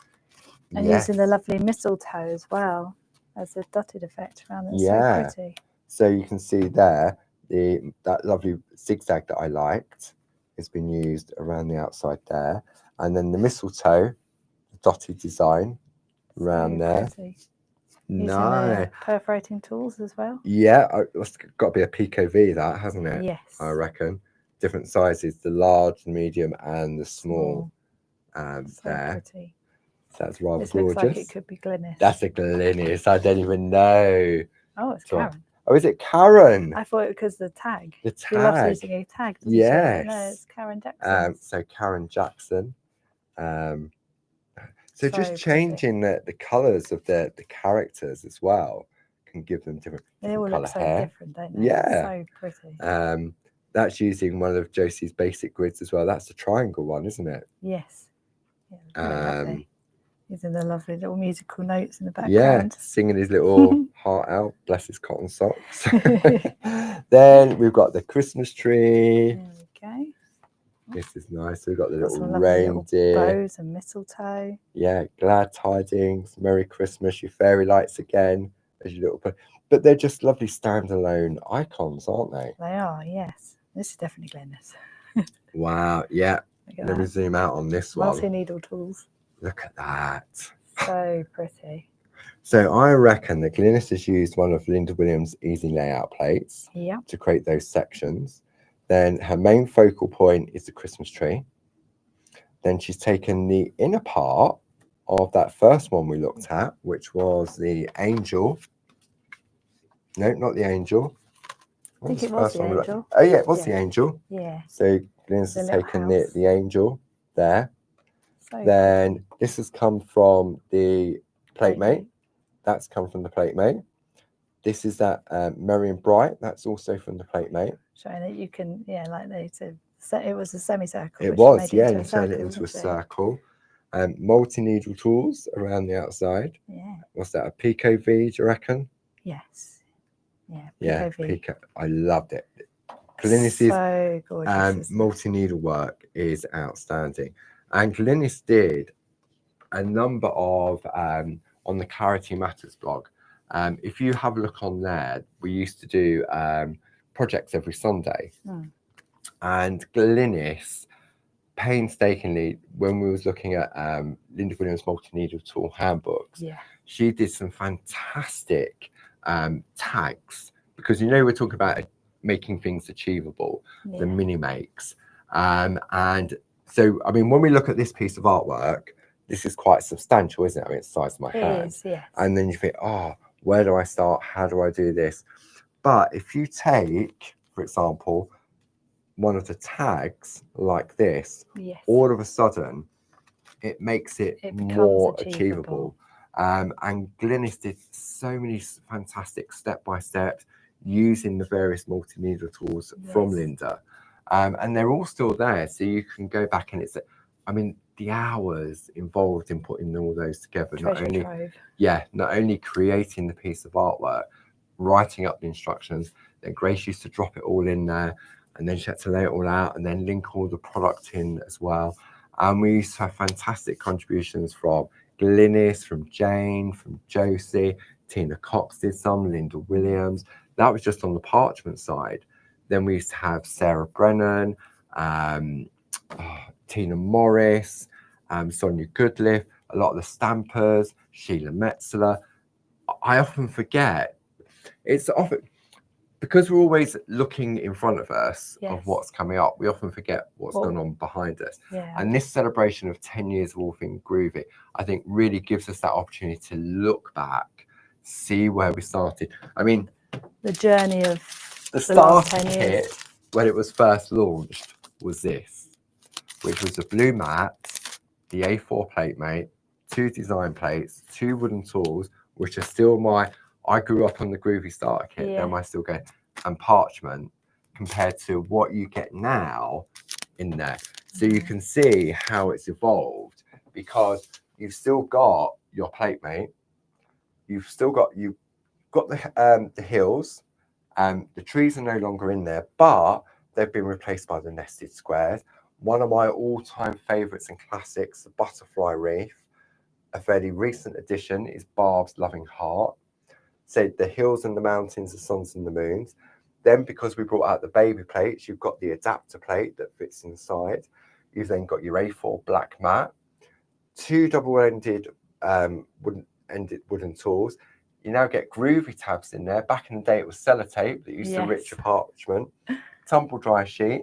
And using the lovely mistletoe as well as a dotted effect around it. So pretty. So you can see there that lovely zigzag that I liked has been used around the outside there, and then the mistletoe, the dotted design around there. Pretty. Using perforating tools as well. Yeah, it's got to be a PKV, that, hasn't it? Yes, I reckon. Different sizes, the large, the medium, and the small. There. Pretty. So that's rather gorgeous. Looks like it could be Glynis. That's a Glynis. I don't even know. Oh, it's Karen. Oh, is it Karen? I thought it because the tag. The tag. She loves using a tag. Yes. No, it's Karen Jackson. So Karen Jackson. So just changing the colours of the characters as well can give them different they all look so hair. Different, don't they? Yeah. So pretty. That's using one of Josie's basic grids as well. That's the triangle one, isn't it? Yes. Yeah, using the lovely little musical notes in the background. Yeah, singing his little heart out, bless his cotton socks. Then we've got the Christmas tree. There we go. This is nice. So we've got the little reindeer. Bows and mistletoe. Yeah, glad tidings, Merry Christmas, your fairy lights again, as your little. But they're just lovely standalone icons, aren't they? They are, yes. This is definitely Glynis. Wow, yeah. Let me zoom out on this one. Multi-needle tools. Look at that. So pretty. So I reckon that Glynis has used one of Linda Williams' easy layout plates to create those sections. Then her main focal point is the Christmas tree. Then she's taken the inner part of that first one we looked at, which was the angel. No, not the angel. I think it was the angel. Oh yeah, it was the angel. Yeah. So Glynis has taken the angel there. Then this has come from the platemate. That's come from the platemate. This is that Merry and Bright. That's also from the platemate. Showing that you can, like they said, it was a semicircle. It was, yeah, and turned it into a circle. Multi-needle tools around the outside. Yeah. What's that, a Pico V, do you reckon? Yes. Yeah, yeah, Pico. I loved it. Glynis's so gorgeous, multi-needle work is outstanding. And Glynis did a number of, on the Clarity Matters blog, if you have a look on there, we used to do projects every Sunday. And Glynis, painstakingly, when we was looking at Linda Williams' multi-needle tool handbooks, she did some fantastic tags, because we're talking about making things achievable, the mini makes. And so, I mean, when we look at this piece of artwork, this is quite substantial, isn't it? I mean, it's the size of my hand. It is, yes. And then you think, oh, where do I start? How do I do this? But if you take, for example, one of the tags like this, all of a sudden, it makes it more achievable. And Glynis did so many fantastic step-by-steps using the various multi-needle tools from Linda. And they're all still there. So you can go back and I mean, the hours involved in putting all those together. Not only creating the piece of artwork, writing up the instructions, then Grace used to drop it all in there, and then she had to lay it all out and then link all the product in as well. And we used to have fantastic contributions from Glynis, from Jane, from Josie, Tina Cox did some, Linda Williams. That was just on the parchment side. Then we used to have Sarah Brennan, Tina Morris, Sonia Goodliff, a lot of the stampers, Sheila Metzler. I often forget. It's often because we're always looking in front of us of what's coming up. We often forget what's going on behind us. And this celebration of 10 years of all things Groovi, I think, really gives us that opportunity to look back, see where we started. I mean, the journey of the last starter 10 years. kit when it was first launched was this, which was a blue mat, the A4 plate mate, 2 design plates, 2 wooden tools, which are still I grew up on the Groovi starter kit, Yeah. they're still going, and parchment, compared to what you get now in there. So you can see how it's evolved, because you've still got your plate mate, you've got the hills, the trees are no longer in there, but they've been replaced by the nested squares. One of my all-time favourites and classics, the butterfly reef. A fairly recent addition is Barb's Loving Heart. So the hills and the mountains, the suns and the moons. Then, because we brought out the baby plates, you've got the adapter plate that fits inside. You've then got your A4 black mat, 2 double-ended wooden tools. You now get Groovi tabs in there. Back in the day, it was sellotape that used to rip your parchment. Tumble dry sheet,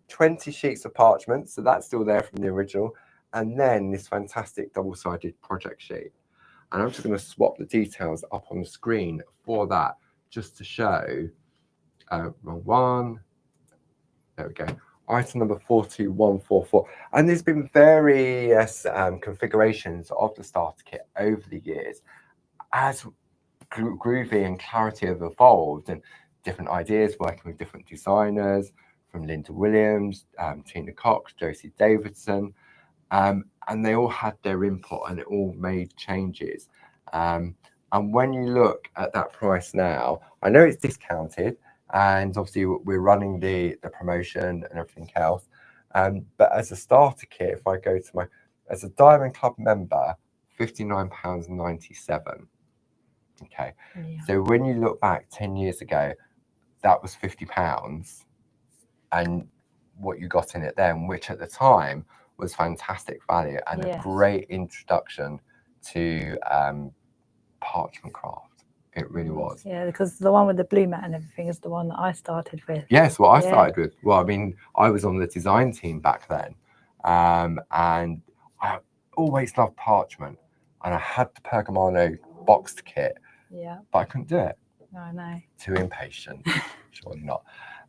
20 sheets of parchment, so that's still there from the original. And then this fantastic double-sided project sheet. And I'm just going to swap the details up on the screen for that, just to show. Wrong one. There we go. Item number 42144. And there's been various configurations of the starter kit over the years. As Groovi and Clarity have evolved, and different ideas, working with different designers, from Linda Williams, Tina Cox, Josie Davidson, and they all had their input and it all made changes. And when you look at that price now, I know it's discounted, and obviously we're running the promotion and everything else. But as a starter kit, if I go to as a Diamond Club member, £59.97. Okay. Yeah. So when you look back 10 years ago, that was £50, and what you got in it then, which at the time was fantastic value and a great introduction to parchment craft. It really was. Yeah, because the one with the blue mat and everything is the one that I started with. Yes, what I started with. Well, I mean, I was on the design team back then, and I always loved parchment, and I had the Pergamano boxed kit. Yeah. But I couldn't do it. No, I know. Too impatient. Surely not.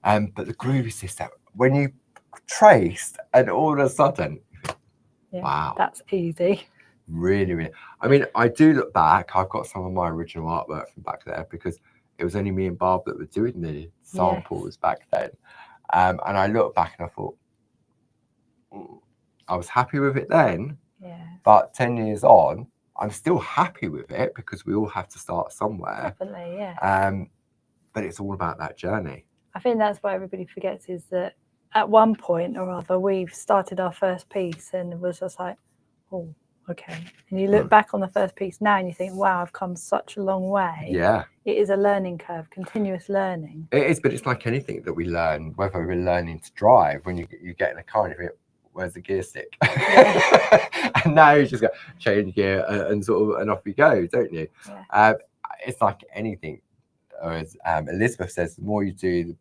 But the Groovi system, when you traced, and all of a sudden, wow, that's easy. Really, really. I mean, I do look back. I've got some of my original artwork from back there, because it was only me and Barb that were doing the samples back then. And I look back and I thought, I was happy with it then. Yeah. But 10 years on, I'm still happy with it, because we all have to start somewhere. Definitely, yeah. But it's all about that journey. I think that's what everybody forgets, is that at one point or other, we've started our first piece and it was just like, oh, okay. And you look back on the first piece now and you think, wow, I've come such a long way. Yeah. It is a learning curve, continuous learning. It is, but it's like anything that we learn, whether we're learning to drive, when you get in a car and you think, where's the gear stick? And now you just go change gear and off you go, don't you? Yeah. It's like anything. Or as Elizabeth says, the more you do,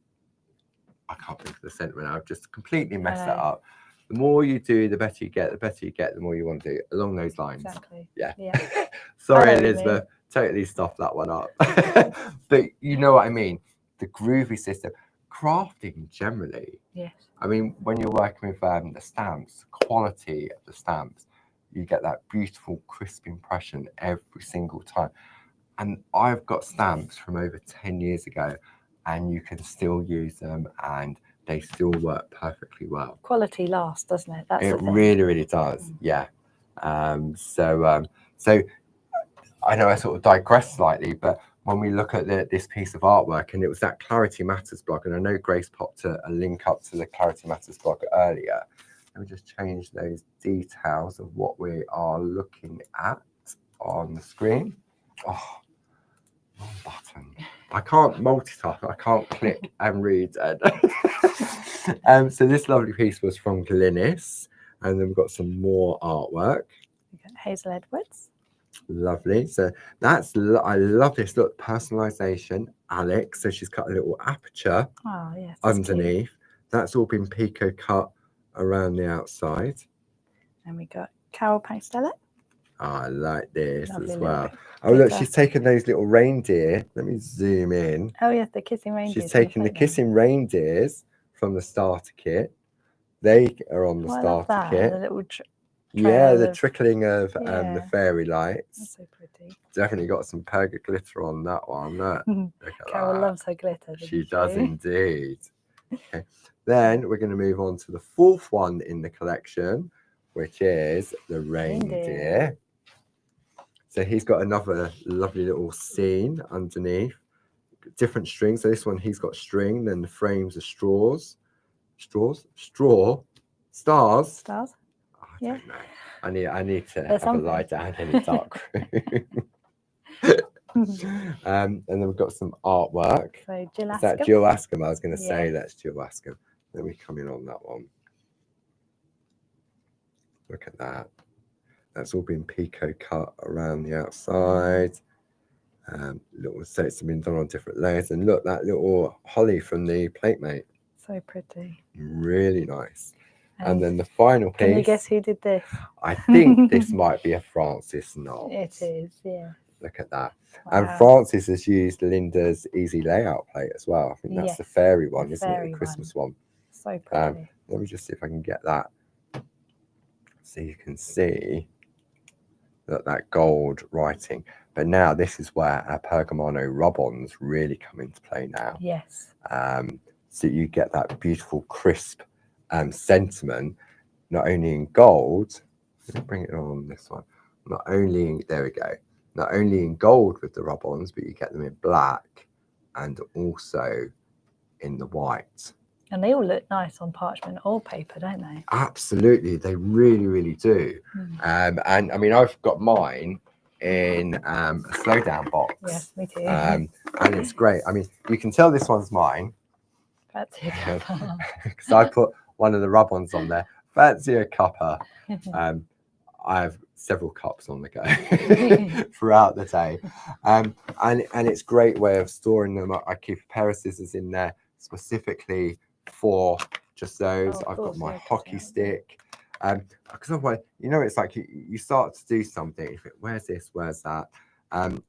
I can't think of the sentiment, I've just completely messed that up. The more you do, the better you get, the more you want to do, along those lines. Exactly. Yeah. Sorry, Elizabeth, totally stuffed that one up. But you know what I mean? The Groovi system, crafting generally. Yes. I mean, when you're working with the stamps, quality of the stamps, you get that beautiful, crisp impression every single time. And I've got stamps from over 10 years ago, and you can still use them, and they still work perfectly well. Quality lasts, doesn't it? That's it really, really does. Yeah. So I know I sort of digress slightly, but when we look at this piece of artwork, and it was that Clarity Matters blog, and I know Grace popped a link up to the Clarity Matters blog earlier. Let me just change those details of what we are looking at on the screen. Oh, wrong button. I can't multitask. I can't click and read. So this lovely piece was from Glynis, and then we've got some more artwork. We've got Hazel Edwards. Lovely. So that's, I love this. Look, personalization. Alex. So she's cut a little aperture underneath. Cute. That's all been pico cut around the outside. And we got Carol Paxtella. I like this Lovely as little well. bit. Oh, look, she's taken those little reindeer. Let me zoom in. Oh, yes, the kissing reindeers. She's taken the kissing reindeers from the starter kit. They are on the starter kit. And the little the trickling of the fairy lights. That's so pretty. Definitely got some perga glitter on that one. Look at Carol that. loves her glitter. She does indeed. Okay. Then we're going to move on to the fourth one in the collection, which is the reindeer. So he's got another lovely little scene underneath. Different strings. So this one, he's got string, then the frames are stars. I don't know. I need to have a lie down in a dark room. And then we've got some artwork. So Jill Ascombe. Is that Jill Ascombe? I was going to say that's Jill Ascombe. Let me come in on that one. Look at that. That's all been pico cut around the outside. Little sets have been done on different layers. And look, that little holly from the platemate. So pretty. Really nice. And then the final piece. Can you guess who did this? I think this might be a Francis knot. It is, yeah. Look at that. Wow. And Francis has used Linda's easy layout plate as well. I think that's the fairy one, isn't it? The Christmas one. So pretty. Let me just see if I can get that. So you can see that gold writing. But now this is where our Pergamano rub-ons really come into play now. Yes. So you get that beautiful crisp sentiment, not only in gold. Let me bring it on this one. There we go. Not only in gold with the rub-ons, but you get them in black and also in the white. And they all look nice on parchment or paper, don't they? Absolutely, they really, really do. And I mean, I've got mine in a slowdown box. Yes, me too. And it's great. I mean, you can tell this one's mine. Fancy a cuppa. Because I put one of the rub-ons on there. Fancy a cuppa. I have several cups on the go throughout the day. And it's a great way of storing them. I keep a pair of scissors in there specifically for just those. I've got my hockey stick. Because otherwise, it's like you start to do something. You think, where's this? Where's that?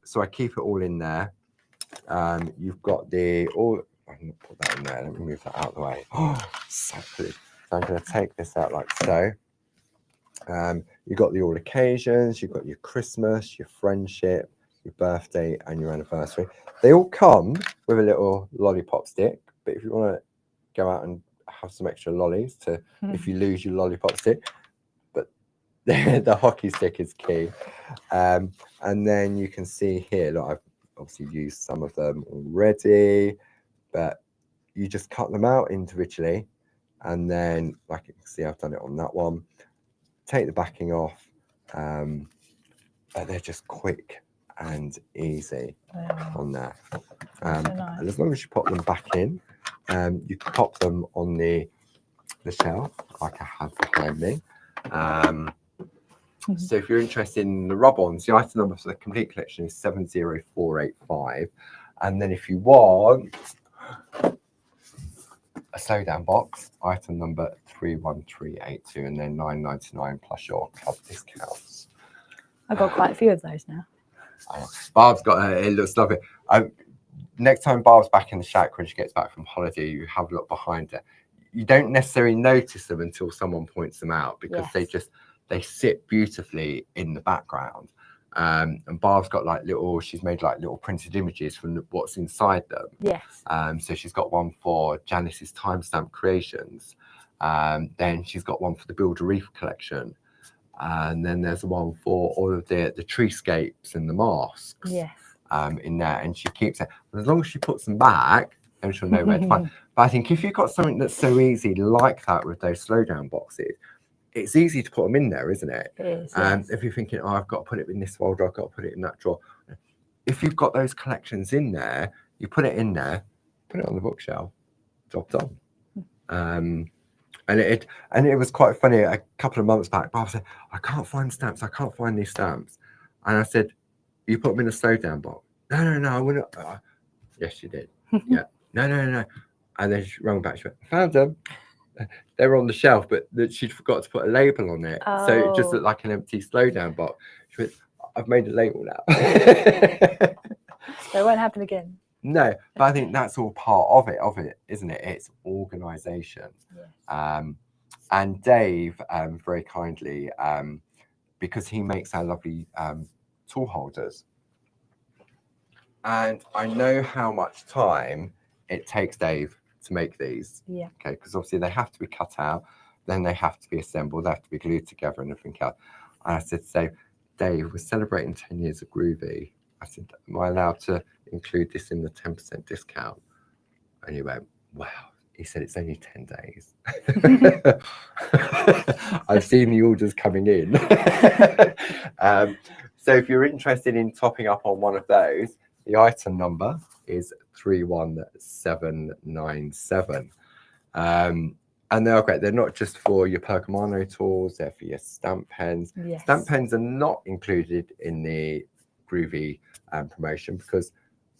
So I keep it all in there. You've got I'm going to put that in there. Let me move that out of the way. Oh, so good. So I'm going to take this out like so. You've got the all occasions, you've got your Christmas, your friendship, your birthday, and your anniversary. They all come with a little lollipop stick, but if you want to go out and have some extra lollies if you lose your lollipop stick, but the hockey stick is key. And then you can see here, look, I've obviously used some of them already, but you just cut them out individually, and then, like you can see, I've done it on that one. Take the backing off, but they're just quick and easy on there. And as long as you pop them back in, you can pop them on the shelf like I have behind me. So if you're interested in the rub-ons, the item number for the complete collection is 70485. And then if you want a slowdown box, item number 31382, and then £9.99 plus your club discounts. I've got quite a few of those now. Barb's got it looks lovely. Next time Barb's back in the shack when she gets back from holiday, you have a look behind her. You don't necessarily notice them until someone points them out, because they sit beautifully in the background. And Barb's got she's made little printed images from what's inside them. Yes. So she's got one for Janice's timestamp creations. Then she's got one for the Build a Reef collection. And then there's one for all of the treescapes and the masks. Yes. In there. And she keeps it. But as long as she puts them back, then she'll know where to find. But I think if you've got something that's so easy like that with those slowdown boxes, it's easy to put them in there, isn't it? It is, yes. If you're thinking, I've got to put it in this folder, I've got to put it in that drawer. If you've got those collections in there, you put it in there, put it on the bookshelf, job done. And it was quite funny. A couple of months back, Bob said, I can't find stamps. I can't find these stamps. And I said, you put them in a slowdown box. No, I wouldn't. Yes, you did. Yeah. No. And then she rang back. She went, I found them. They're on the shelf, but she'd forgot to put a label on it. So it just looked like an empty slowdown box. She went, I've made a label now. So it won't happen again. No, but I think that's all part of it, isn't it? It's organisation. Yes. And Dave, very kindly, because he makes our lovely tool holders. And I know how much time it takes Dave to make these. Yeah. Okay, because obviously they have to be cut out, then they have to be assembled, they have to be glued together and everything else. And I said to Dave, we're celebrating 10 years of Groovi. I said, am I allowed to include this in the 10% discount? And he went, wow. He said, it's only 10 days. I've seen the orders coming in. So if you're interested in topping up on one of those, the item number is 31797. And they are great. They're not just for your Pergamano tools, they're for your stamp pens. Yes. Stamp pens are not included in the Groovi promotion because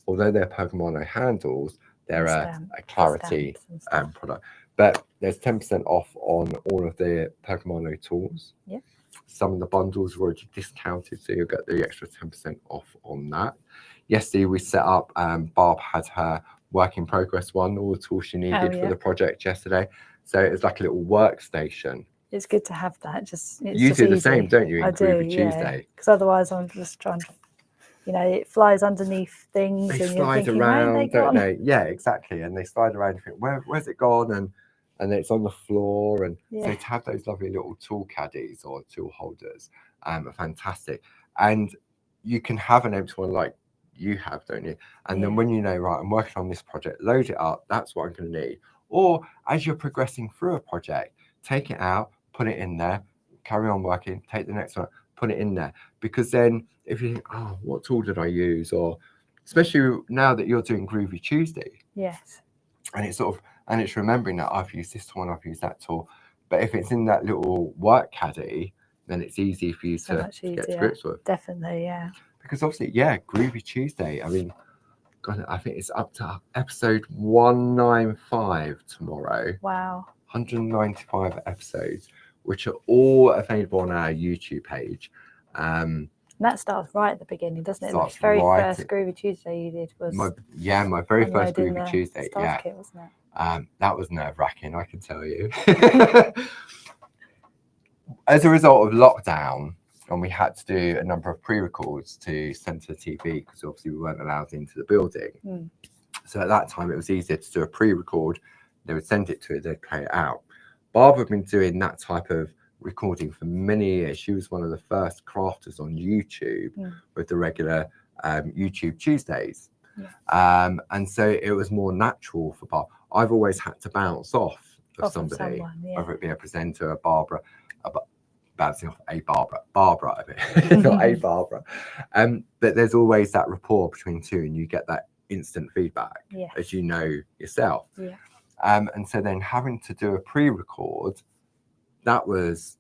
although they're Pergamano handles, they're a Clarity product. But there's 10% off on all of the Pergamano tools. Yeah. Some of the bundles are already discounted, so you'll get the extra 10% off on that. Yesterday we set up, Barb had her work in progress one, all the tools she needed for the project yesterday. So it was like a little workstation. It's good to have that. You do the same, don't you? I do, Tuesday. Because otherwise I'm just trying to, it flies underneeth things. They and slide you're thinking, around, don't they? Yeah, exactly. And they slide around and think, where's it gone? And it's on the floor. And so to have those lovely little tool caddies or tool holders are fantastic. And you can have an empty one like you have, don't you? And then when you know, right, I'm working on this project, load it up, that's what I'm going to need. Or as you're progressing through a project, take it out, put it in there, carry on working, take the next one, put it in there. Because then if you think, oh, what tool did I use? Or especially now that you're doing Groovi Tuesday. Yes. And it's and it's remembering that I've used this tool and I've used that tool. But if it's in that little work caddy, then it's easy for you to get to grips with. Definitely, yeah. Because obviously, Groovi Tuesday, I mean, God, I think it's up to episode 195 tomorrow. Wow. 195 episodes, which are all available on our YouTube page. And that starts right at the beginning, doesn't it? The Starts very right first Groovi Tuesday you did was my very first Groovi Tuesday. Starter kit, wasn't it? That was nerve-wracking, I can tell you. As a result of lockdown, and we had to do a number of pre-records to send to the TV because obviously we weren't allowed into the building. So at that time, it was easier to do a pre-record. They would send it to it, they'd play it out. Barb had been doing that type of recording for many years. She was one of the first crafters on YouTube with the regular YouTube Tuesdays. And so it was more natural for Barb. I've always had to bounce off of somebody, whether it be a presenter, a Barbara, bouncing off Barbara, not a Barbara. But there's always that rapport between two, and you get that instant feedback, as you know yourself. And so then having to do a pre-record, that was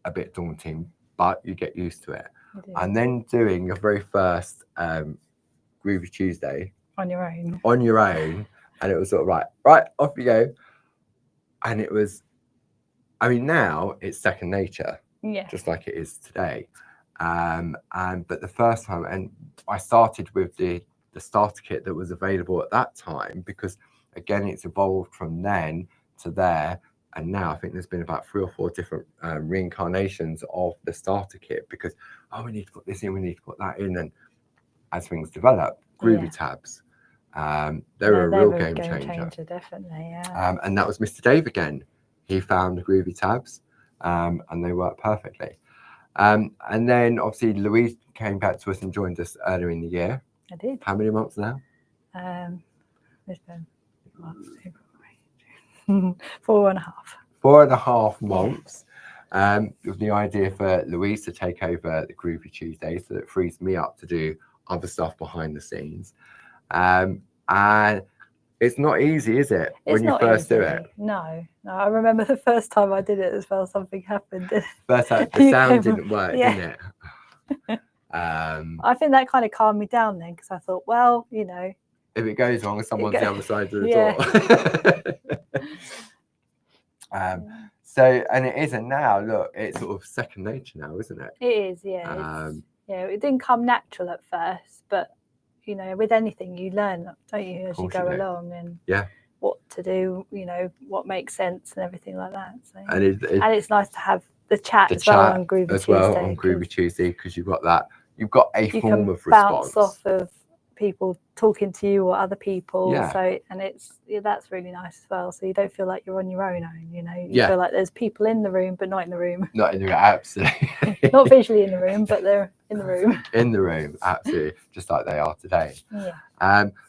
a bit daunting, but you get used to it. And then doing your very first Groovi Tuesday on your own, and it was sort of right, off you go. And it was, I mean, now it's second nature, just like it is today. But the first time, and I started with the starter kit that was available at that time, because again, it's evolved from then to there. And now I think there's been about 3 or 4 different reincarnations of the starter kit, because, we need to put this in, we need to put that in. And as things develop, Groovi tabs, they're a real game changer. Definitely, and that was Mr. Dave again. He found the Groovi tabs, and they work perfectly. And then obviously Louise came back to us and joined us earlier in the year. I did. How many months now? It's been 4.5. 4.5 months. With the idea for Louise to take over the Groovi Tuesday, so that it frees me up to do other stuff behind the scenes. And it's not easy, is it, when you first do it? No. I remember the first time I did it as well, something happened. First time, the sound didn't work, didn't it? I think that kind of calmed me down then, because I thought, well, if it goes wrong, someone's the other side of the door. So, and it is, and now look, it's sort of second nature now, isn't it? It is, yeah. It didn't come natural at first, but you know, with anything you learn, don't you, as you go along, and what to do, you know, what makes sense and everything like that. So, and it's nice to have the chat as well on Groovi Tuesday, because you've got a form of response. Bounce off of people talking to you or other people. So, and that's really nice as well. So you don't feel like you're on your own. You know, you feel like there's people in the room, but not in the room. Not in the room, absolutely. Not visually in the room, but they're in the room. In the room, absolutely, just like they are today.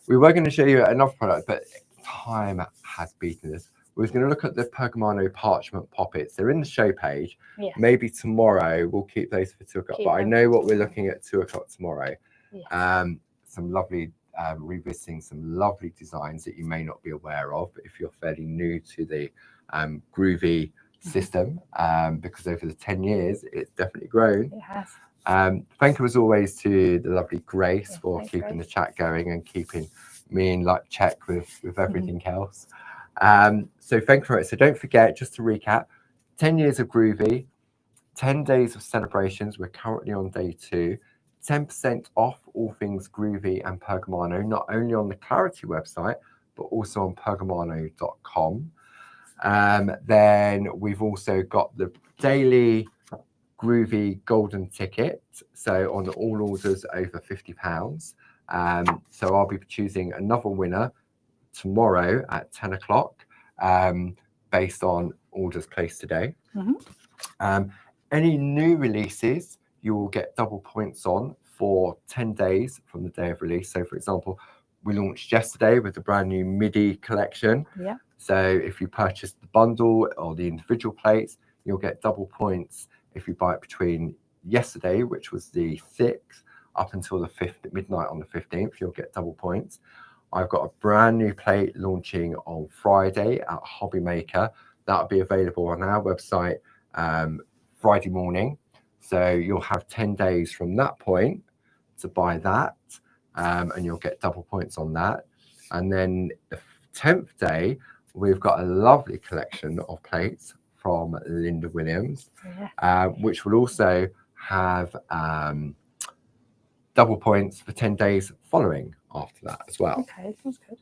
We were going to show you another product, but time has beaten us. We was going to look at the Pergamano parchment poppets. They're in the show page. Maybe tomorrow we'll keep those for 2 o'clock. But I know what we're looking at 2 o'clock tomorrow. Some lovely revisiting some lovely designs that you may not be aware of if you're fairly new to the Groovi system, because over the 10 years it's definitely grown. It has. Thank you as always to the lovely Grace for keeping the chat going and keeping me in check with everything else. So thank you for it. So don't forget, just to recap, 10 years of Groovi, 10 days of celebrations. We're currently on day 2. 10% off all things Groovi and Pergamano, not only on the Clarity website, but also on pergamano.com. Then we've also got the daily Groovi golden ticket. So on all orders over £50. So I'll be choosing another winner tomorrow at 10 o'clock, based on orders placed today. Any new releases, you will get double points on for 10 days from the day of release. So for example, we launched yesterday with the brand new MIDI collection. So if you purchase the bundle or the individual plates, you'll get double points if you buy it between yesterday, which was the 6th, up until the 5th at midnight on the 15th. You'll get double points. I've got a brand new plate launching on Friday at Hobby Maker. That'll be available on our website Friday morning. So you'll have 10 days from that point to buy that, and you'll get double points on that. And then the 10th day, we've got a lovely collection of plates from Linda Williams, which will also have double points for 10 days following after that as well. Okay, sounds good.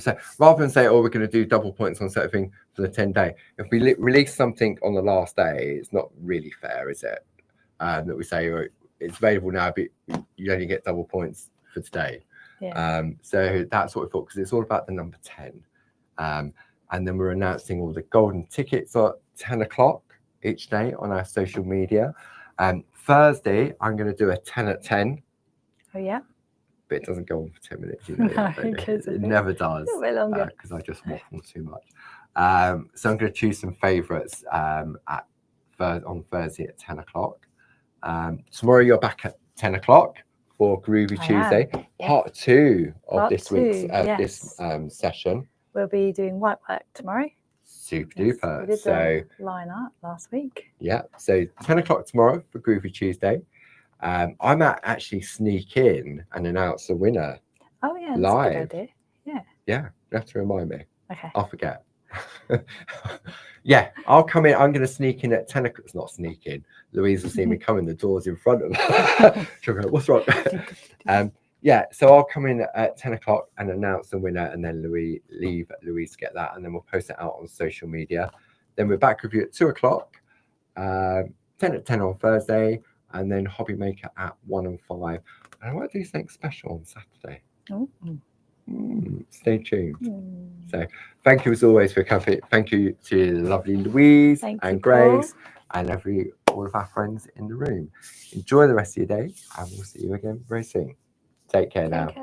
So rather than say, oh, we're going to do double points on certain thing for the 10 day, if we release something on the last day, it's not really fair, is it? That we say, oh, it's available now, but you only get double points for today. So that's what we thought, because it's all about the number 10. And then we're announcing all the golden tickets at 10 o'clock each day on our social media. Thursday, I'm going to do a 10 at 10. Oh, yeah. But it doesn't go on for 10 minutes. You know, no, it never does. A bit longer. Because I just waffle too much. So I'm going to choose some favourites on Thursday at 10 o'clock. Tomorrow you're back at 10 o'clock for Groovi Tuesday. Part 2 of this week's session. We'll be doing white work tomorrow. Super duper. We did the line art last week. Yeah, so 10 o'clock tomorrow for Groovi Tuesday. I might actually sneak in and announce the winner. Oh yeah, that's live. a good idea. Yeah, you have to remind me. Okay. I'll forget. Yeah, I'll come in. I'm going to sneak in at 10 o'clock. It's not sneak in. Louise will see me coming. The door's in front of her. She'll go, what's wrong? Yeah, so I'll come in at 10 o'clock and announce the winner, and then leave Louise to get that, and then we'll post it out on social media. Then we're back with you at 2 o'clock, 10 at 10 on Thursday, and then Hobby Maker at 1 and 5. And I might do something special on Saturday. Stay tuned. So thank you as always for coming. Thank you to the lovely Louise and Grace and all of our friends in the room. Enjoy the rest of your day, and we'll see you again very soon. Take care now.